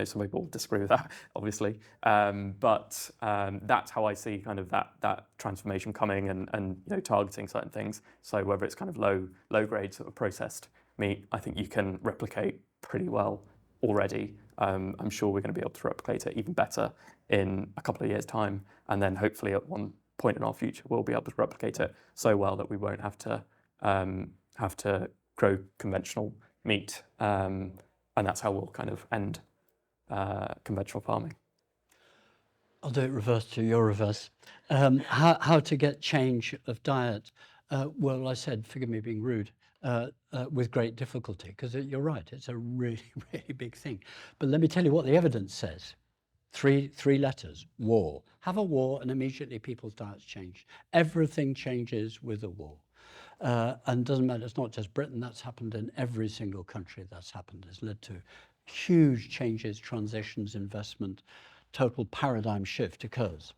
some people disagree with that, obviously. But that's how I see kind of that transformation coming and targeting certain things. So whether it's kind of low grade sort of processed meat, I think you can replicate pretty well already. I'm sure we're going to be able to replicate it even better in a couple of years' time. And then hopefully at one point in our future, we'll be able to replicate it so well that we won't have to grow conventional meat. And that's how we'll kind of end conventional farming. I'll do it reverse to your reverse. How to get change of diet? Well, I said, forgive me being rude, with great difficulty, because you're right, it's a really, really big thing. But let me tell you what the evidence says. Three letters: war. Have a war and immediately people's diets change. Everything changes with a war. And doesn't matter, it's not just Britain, that's happened in every single country that's happened. It's led to huge changes, transitions, investment, total paradigm shift occurs.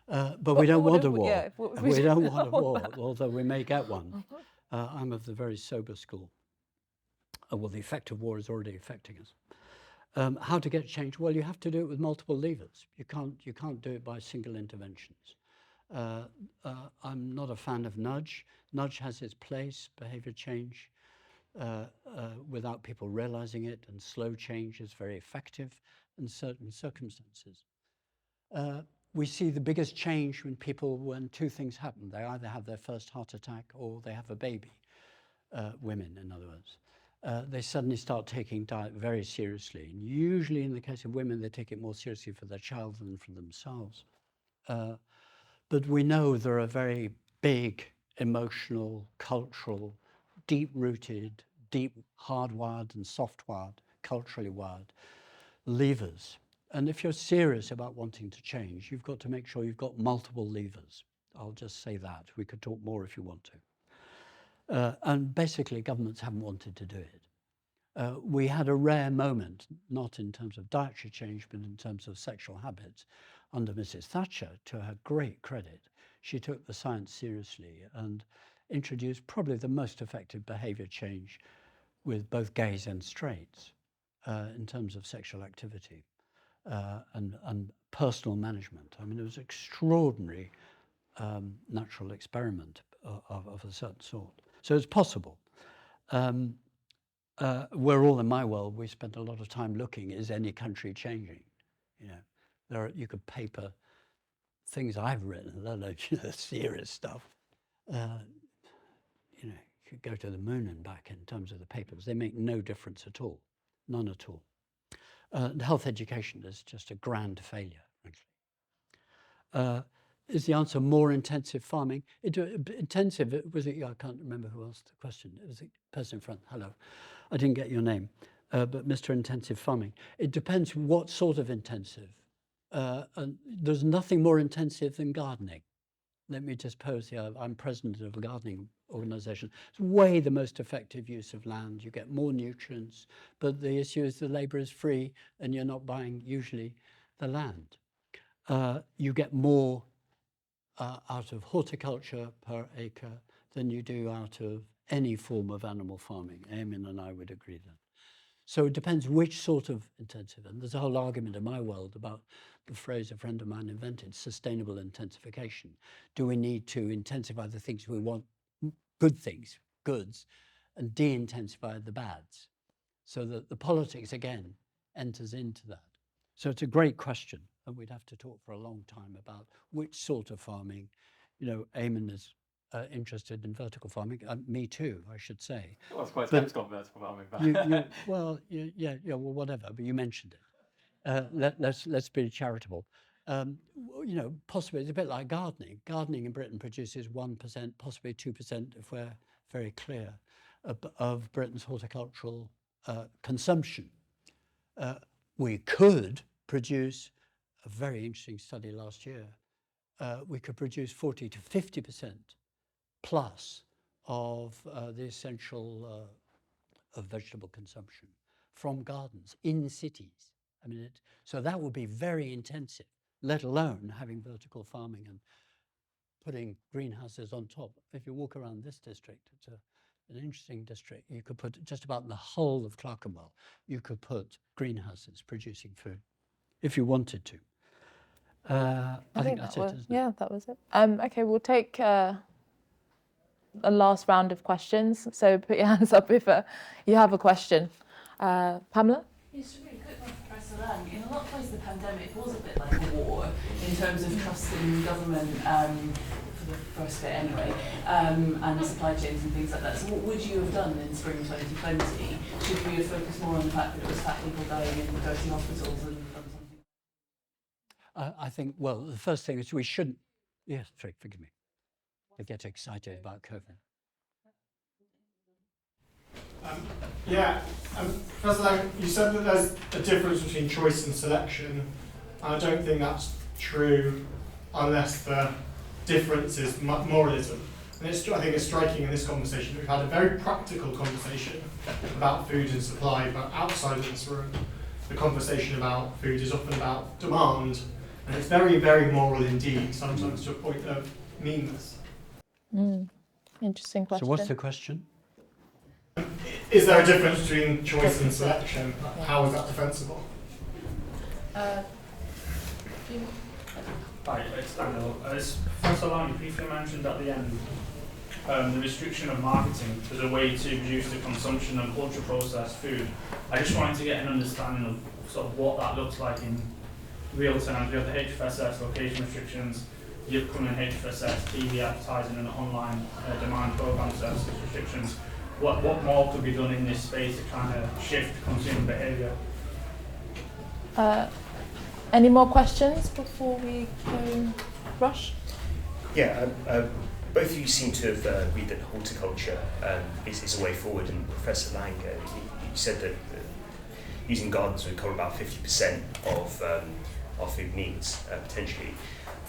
But we don't want a war. Yeah, We don't want a war, although we may get one. I'm of the very sober school. Well, the effect of war is already affecting us. How to get change? Well, you have to do it with multiple levers. You can't do it by single interventions. I'm not a fan of nudge. Nudge has its place, behavior change, without people realizing it, and slow change is very effective in certain circumstances. We see the biggest change when two things happen. They either have their first heart attack or they have a baby, women, in other words. They suddenly start taking diet very seriously. And usually in the case of women, they take it more seriously for their child than for themselves. But we know there are very big emotional, cultural, deep-rooted, deep hardwired and soft-wired, culturally wired levers. And if you're serious about wanting to change, you've got to make sure you've got multiple levers. I'll just say that. We could talk more if you want to. And basically, governments haven't wanted to do it. We had a rare moment, not in terms of dietary change, but in terms of sexual habits, under Mrs. Thatcher. To her great credit, she took the science seriously and introduced probably the most effective behavior change with both gays and straights in terms of sexual activity and personal management. I mean, it was an extraordinary natural experiment of a certain sort. So it's possible. We're all in my world, we spent a lot of time looking, is any country changing? You could paper things I've written, let alone serious stuff. You could go to the moon and back in terms of the papers. They make no difference at all, none at all. Health education is just a grand failure, actually. Is the answer more intensive farming? Intensive, I can't remember who asked the question. It was the person in front. Hello. I didn't get your name, but Mr. Intensive Farming. It depends what sort of intensive. And there's nothing more intensive than gardening. Let me just pose here. I'm president of a gardening organization. It's way the most effective use of land. You get more nutrients, but the issue is the labor is free and you're not buying usually the land. You get more out of horticulture per acre than you do out of any form of animal farming. Eamonn and I would agree then. So it depends which sort of intensive. And there's a whole argument in my world about the phrase a friend of mine invented, sustainable intensification. Do we need to intensify the things we want, good things, goods, and de-intensify the bads? So that the politics, again, enters into that. So it's a great question, and we'd have to talk for a long time about which sort of farming. You know, Eamonn is interested in vertical farming. Me too, I should say. Well, it's quite skeptical of vertical farming. Yeah, well, whatever. But you mentioned it. Let's be charitable. You know, possibly it's a bit like gardening. Gardening in Britain produces 1%, possibly 2%, if we're very clear, of Britain's horticultural consumption. We could produce a very interesting study last year. We could produce 40 to 50% plus of the essential of vegetable consumption from gardens in cities. I mean, so that would be very intensive, let alone having vertical farming and putting greenhouses on top. If you walk around this district, it's an interesting district. You could put just about the whole of Clerkenwell, you could put greenhouses producing food if you wanted to. I think that's it, isn't it? Yeah, that was it. Okay, we'll take a last round of questions. So put your hands up if you have a question. Pamela? It's a really quick one for Professor Lang. In a lot of ways, the pandemic was a bit like a war in terms of trusting government, for the first bit anyway, and supply chains and things like that. So what would you have done in spring 2020? Should we have focused more on the fact that it was fat people dying in dirty hospitals and something? I think, well, the first thing is we shouldn't, yes, forgive me. I get excited about COVID. Professor Lang, you said that there's a difference between choice and selection. I don't think that's true unless the difference is moralism. And I think it's striking in this conversation. We've had a very practical conversation about food and supply, but outside of this room, the conversation about food is often about demand, and it's very, very moral indeed, sometimes to a point of meanness. Interesting question. So what's the question? Is there a difference between choice and selection? How is that defensible? Hi, it's Daniel. As Professor Lang briefly mentioned at the end, the restriction of marketing as a way to reduce the consumption of ultra-processed food. I just wanted to get an understanding of sort of what that looks like in real terms. We have the HFSS location restrictions, the upcoming HFSS TV advertising and online demand program services restrictions. What more could be done in this space to kind of shift consumer behaviour? Any more questions before we go rush? Yeah, both of you seem to have agreed that horticulture is a way forward, and Professor Lang, you said that using gardens would cover about 50% of our food needs, potentially.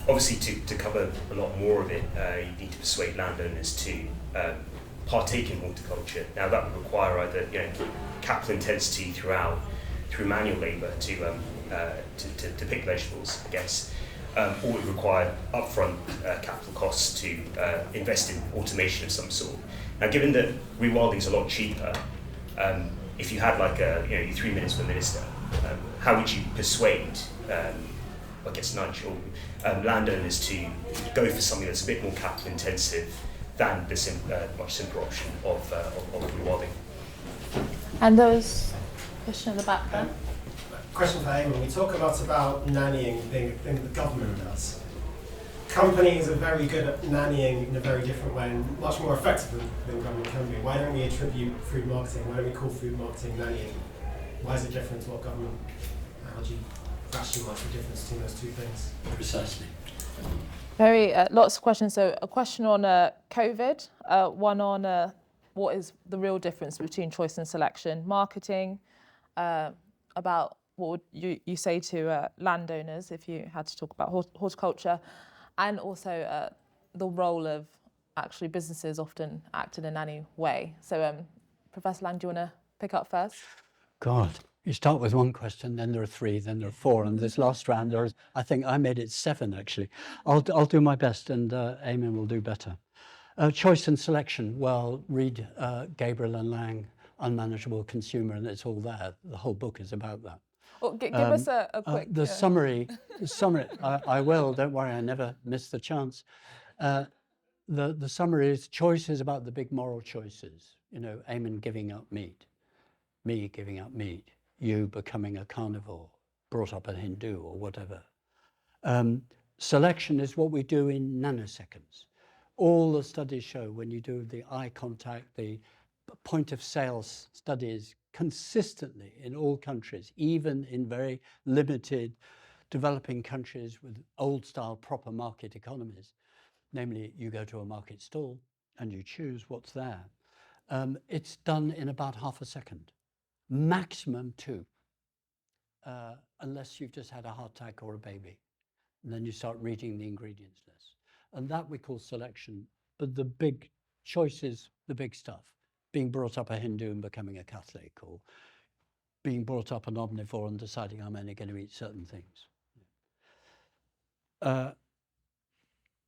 Obviously, to cover a lot more of it, you need to persuade landowners to partake in horticulture. Now, that would require either capital intensity through manual labour to pick vegetables, I guess, or it would require upfront capital costs to invest in automation of some sort. Now, given that rewilding is a lot cheaper, if you had your 3 minutes per minister, how would you persuade, I guess, nudge or landowners to go for something that's a bit more capital intensive than the much simpler option of rewilding? And those question at the back there. Question for Eamonn. We talk a lot about nannying being a thing the government does. Companies are very good at nannying in a very different way and much more effective than government can be. Why don't we attribute food marketing? Why don't we call food marketing nannying? Why is it different to what government? How do you rationalise the difference between those two things? Precisely. Very lots of questions. So a question on COVID, one on what is the real difference between choice and selection, marketing, about what would you say to landowners if you had to talk about horticulture, and also the role of actually businesses often act in a nanny way. So Professor Lang, do you want to pick up first? God, You start with one question, then there are 3, then there are 4, and this last round, I think I made it 7 actually. I'll do my best, and Eamonn will do better. Choice and selection. Well, read Gabriel and Lang, Unmanageable Consumer, and it's all there. The whole book is about that. Well, give us a quick... The summary, I will, don't worry, I never miss the chance. The summary is choice is about the big moral choices. You know, Eamonn giving up meat, me giving up meat, you becoming a carnivore, brought up a Hindu or whatever. Selection is what we do in nanoseconds. All the studies show when you do the eye contact, the point of sale studies consistently in all countries, even in very limited developing countries with old style proper market economies. Namely, you go to a market stall and you choose what's there. It's done in about half a second, maximum 2, unless you've just had a heart attack or a baby. And then you start reading the ingredients list. And that we call selection. But the big choices, the big stuff, being brought up a Hindu and becoming a Catholic, or being brought up an omnivore and deciding I'm only going to eat certain things. The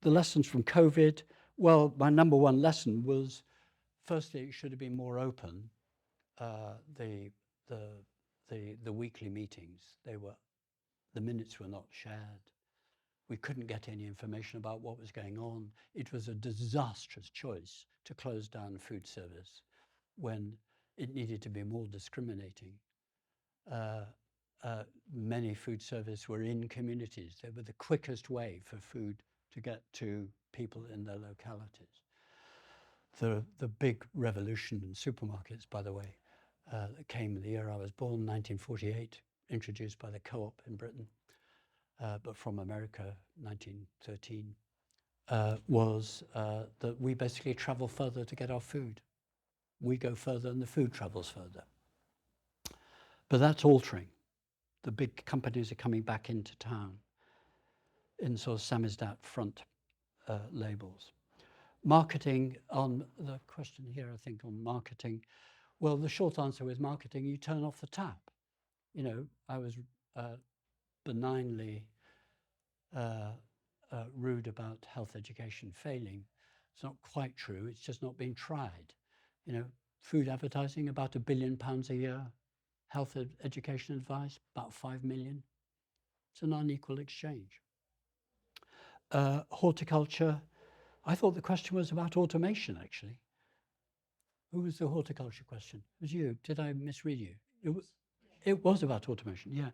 lessons from COVID, well, my number 1 lesson was, firstly, it should have been more open. The weekly meetings, the minutes were not shared. We couldn't get any information about what was going on. It was a disastrous choice to close down food service when it needed to be more discriminating. Many food service were in communities. They were the quickest way for food to get to people in their localities. The big revolution in supermarkets, by the way, that came the year I was born, 1948, introduced by the Co-op in Britain, but from America, 1913, was that we basically travel further to get our food. We go further and the food travels further. But that's altering. The big companies are coming back into town in sort of samizdat front labels. Marketing, on the question here, I think on marketing, well, the short answer with marketing, you turn off the tap. You know, I was benignly rude about health education failing. It's not quite true, it's just not being tried. You know, food advertising, about £1 billion a year. Health education advice, about 5 million. It's an unequal exchange. Horticulture, I thought the question was about automation, actually. Who was the horticulture question? It was you. Did I misread you? It was about automation, yeah.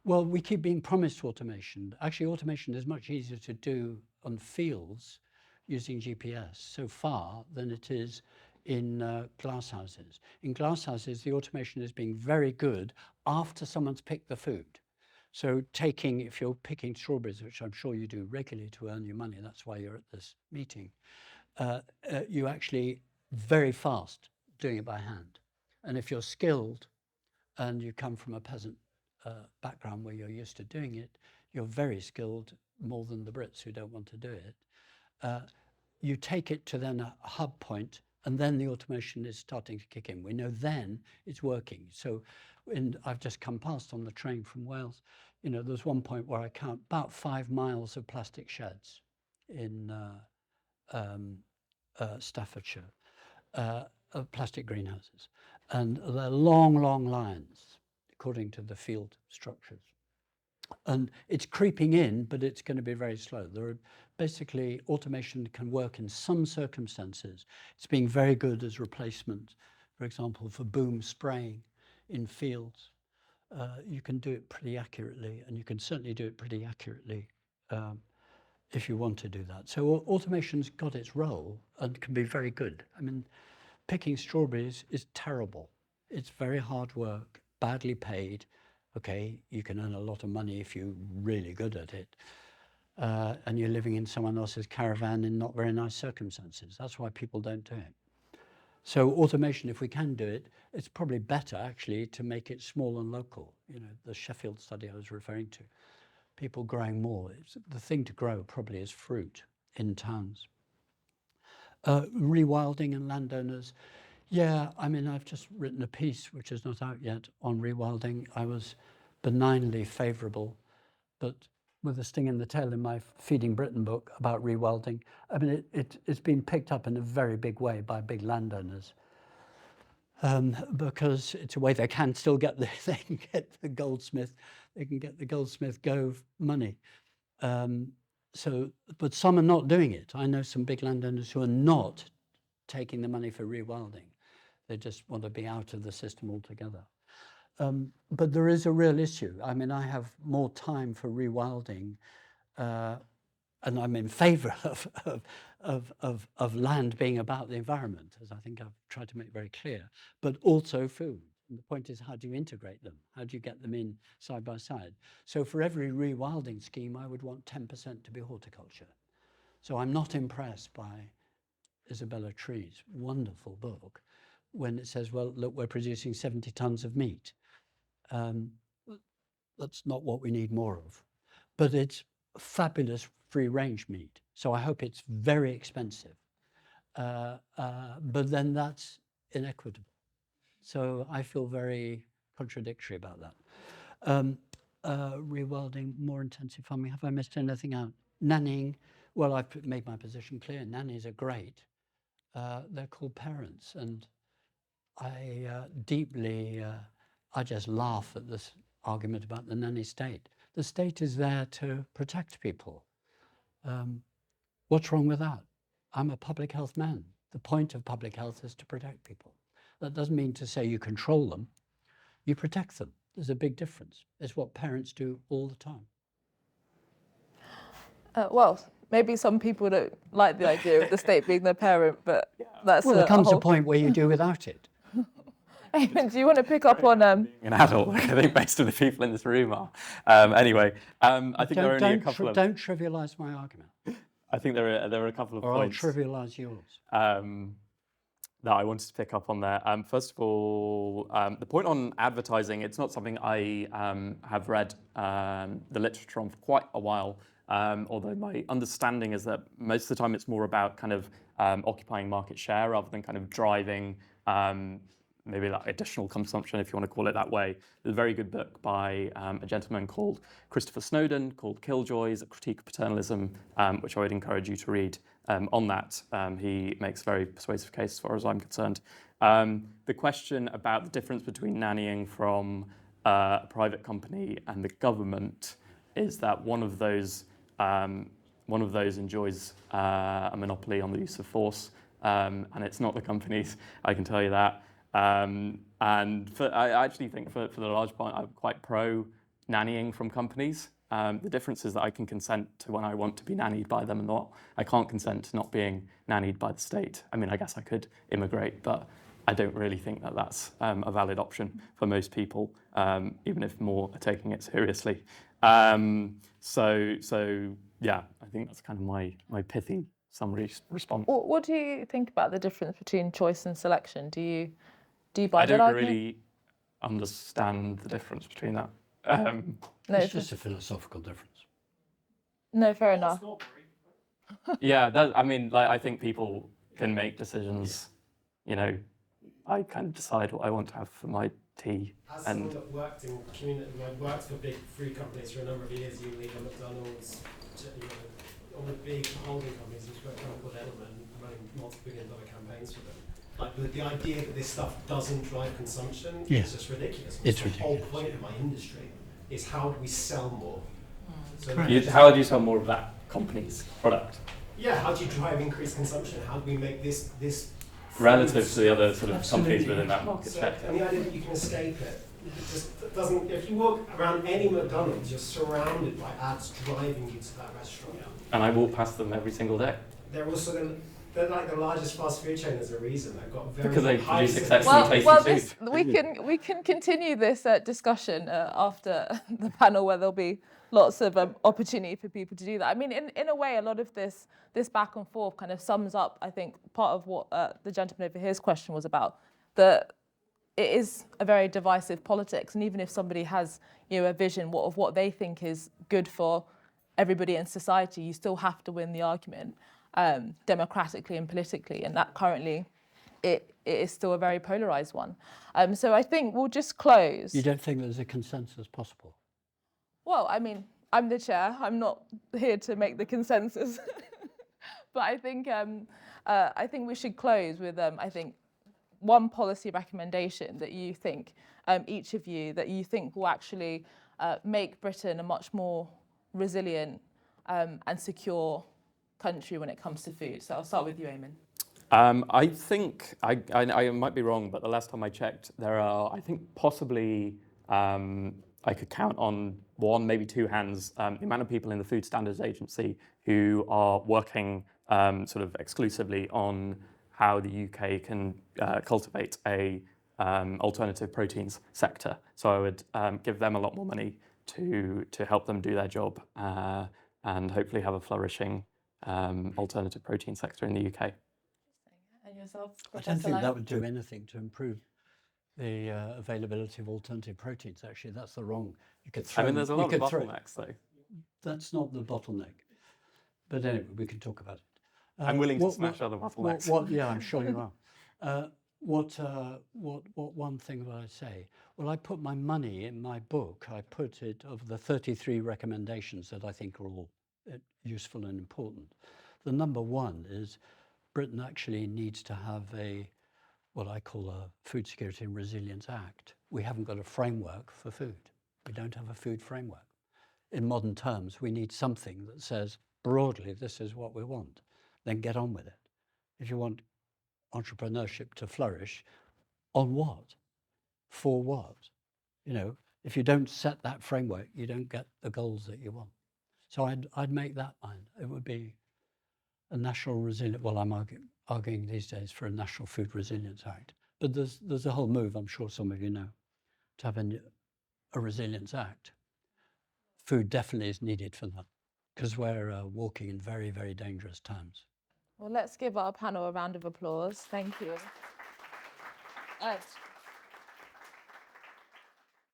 Well, we keep being promised automation. Actually, automation is much easier to do on fields using GPS so far than it is in glasshouses. In glasshouses, the automation is being very good after someone's picked the food. So if you're picking strawberries, which I'm sure you do regularly to earn your money, that's why you're at this meeting, you actually very fast doing it by hand. And if you're skilled and you come from a peasant background where you're used to doing it, you're very skilled, more than the Brits who don't want to do it. You take it to then a hub point, and then the automation is starting to kick in. We know then it's working. So I've just come past on the train from Wales. You know, there's one point where I count about 5 miles of plastic sheds in Staffordshire, of plastic greenhouses. And they're long, long lines, according to the field structures. And it's creeping in, but it's going to be very slow. Basically, automation can work in some circumstances. It's being very good as replacement, for example, for boom spraying in fields. You can do it pretty accurately, and you can certainly do it pretty accurately if you want to do that. So automation's got its role and can be very good. I mean, picking strawberries is terrible. It's very hard work, badly paid. Okay, you can earn a lot of money if you're really good at it. And you're living in someone else's caravan in not very nice circumstances. That's why people don't do it. So automation, if we can do it, it's probably better actually to make it small and local. You know, the Sheffield study I was referring to, people growing more. The thing to grow probably is fruit in towns. Rewilding and landowners. Yeah, I mean, I've just written a piece, which is not out yet, on rewilding. I was benignly favourable, but with a sting in the tail in my Feeding Britain book about rewilding. I mean, it's been picked up in a very big way by big landowners, because it's a way they can still get they can get the goldsmith go money. But some are not doing it. I know some big landowners who are not taking the money for rewilding. They just want to be out of the system altogether. But there is a real issue. I mean, I have more time for rewilding, and I'm in favour of land being about the environment, as I think I've tried to make very clear, but also food. And the point is, how do you integrate them? How do you get them in side by side? So for every rewilding scheme, I would want 10% to be horticulture. So I'm not impressed by Isabella Tree's wonderful book when it says, well, look, we're producing 70 tons of meat. That's not what we need more of. But it's fabulous free-range meat. So I hope it's very expensive. But then that's inequitable. So I feel very contradictory about that. Rewilding, more intensive farming. Have I missed anything out? Nannying. Well, I've made my position clear. Nannies are great. They're called parents. And I I just laugh at this argument about the nanny state. The state is there to protect people. What's wrong with that? I'm a public health man. The point of public health is to protect people. That doesn't mean to say you control them. You protect them. There's a big difference. It's what parents do all the time. Well, maybe some people don't like the idea of the state being their parent, but that's well, there comes a point where you do without it. Eamonn, do you want to pick up on being an adult? I think most of the people in this room are. Anyway, I think there are only a couple of. Don't trivialise my argument. I think there are a couple of or points. I'll trivialise yours. That I wanted to pick up on there. First of all, the point on advertising, it's not something I have read the literature on for quite a while, although my understanding is that most of the time it's more about kind of occupying market share rather than kind of driving maybe like additional consumption, if you want to call it that way. There's a very good book by a gentleman called Christopher Snowdon called Killjoys, A Critique of Paternalism, which I would encourage you to read on that. He makes a very persuasive case as far as I'm concerned. The question about the difference between nannying from a private company and the government is that one of those enjoys a monopoly on the use of force, and it's not the companies, I can tell you that. And I actually think for the large part, I'm quite pro nannying from companies. The difference is that I can consent to when I want to be nannied by them and not. I can't consent to not being nannied by the state. I mean, I guess I could immigrate, but I don't really think that that's a valid option for most people, even if more are taking it seriously. So yeah, I think that's kind of my pithy summary response. What do you think about the difference between choice and selection? Do you buy that argument? I don't argument? really understand the difference between that. No, It's just a philosophical difference. No, fair enough. Yeah, I mean, like, I think people can make decisions. You know, I kind of decide what I want to have for my tea. As someone that worked in community, worked for big food companies for a number of years, Unilever, McDonald's, all the big holding companies, which were called Edelman, running multi-billion-dollar campaigns for them. Like the idea that this stuff doesn't drive consumption is just ridiculous. It's the whole ridiculous. point of my industry is how do we sell more? So How do you sell more of that company's product? yeah, how do you drive increased consumption? How do we make this Relative to the other sort of Absolutely. companies within that market So, sector. and the idea that you can escape it just doesn't. If you walk around any McDonald's, you're surrounded by ads driving you to that restaurant. And I walk past them every single day. They're also they're like the largest fast food chain. There's a reason they've got very Because they high produce success. exceptionally tasty food. We can continue this discussion after the panel, where there'll be lots of opportunity for people to do that. I mean, in a way, a lot of this back and forth kind of sums up, I think, part of what the gentleman over here's question was about. That it is a very divisive politics, and even if somebody has, a vision of what they think is good for everybody in society, you still have to win the argument democratically and politically, and that currently it is still a very polarised one. So I think we'll just close. You don't think there's a consensus possible? Well, I mean, I'm the chair. I'm not here to make the consensus. But I think we should close with I think one policy recommendation that you think each of you that you think will actually make Britain a much more resilient and secure country when it comes to food. So I'll start with you, Eamonn. I think I might be wrong, but the last time I checked, there are, I think, possibly I could count on one, maybe two hands, the amount of people in the Food Standards Agency who are working sort of exclusively on how the UK can cultivate a alternative proteins sector. So I would give them a lot more money to help them do their job and hopefully have a flourishing alternative protein sector in the UK. And yourself, I Professor don't think Lang? that would do anything to improve the availability of alternative proteins. Actually, that's the wrong. You could throw. I mean, there's a lot of bottlenecks, though. That's not the bottleneck. But anyway, we can talk about it. I'm willing to smash other bottlenecks. Yeah, I'm sure you are. What one thing will I say? Well, I put my money in my book. I put it of the 33 recommendations that I think are all useful and important. The number one is Britain actually needs to have what I call a Food Security and Resilience Act. We haven't got a framework for food. We don't have a food framework. In modern terms, we need something that says broadly, this is what we want. Then get on with it. If you want entrepreneurship to flourish, on what? For what? You know, if you don't set that framework, you don't get the goals that you want. So I'd make that mine. It would be a national resilience. Well, I'm arguing these days for a National Food Resilience Act. But there's a whole move, I'm sure some of you know, to have a Resilience Act. Food definitely is needed for that because we're walking in very, very dangerous times. Well, let's give our panel a round of applause. Thank you.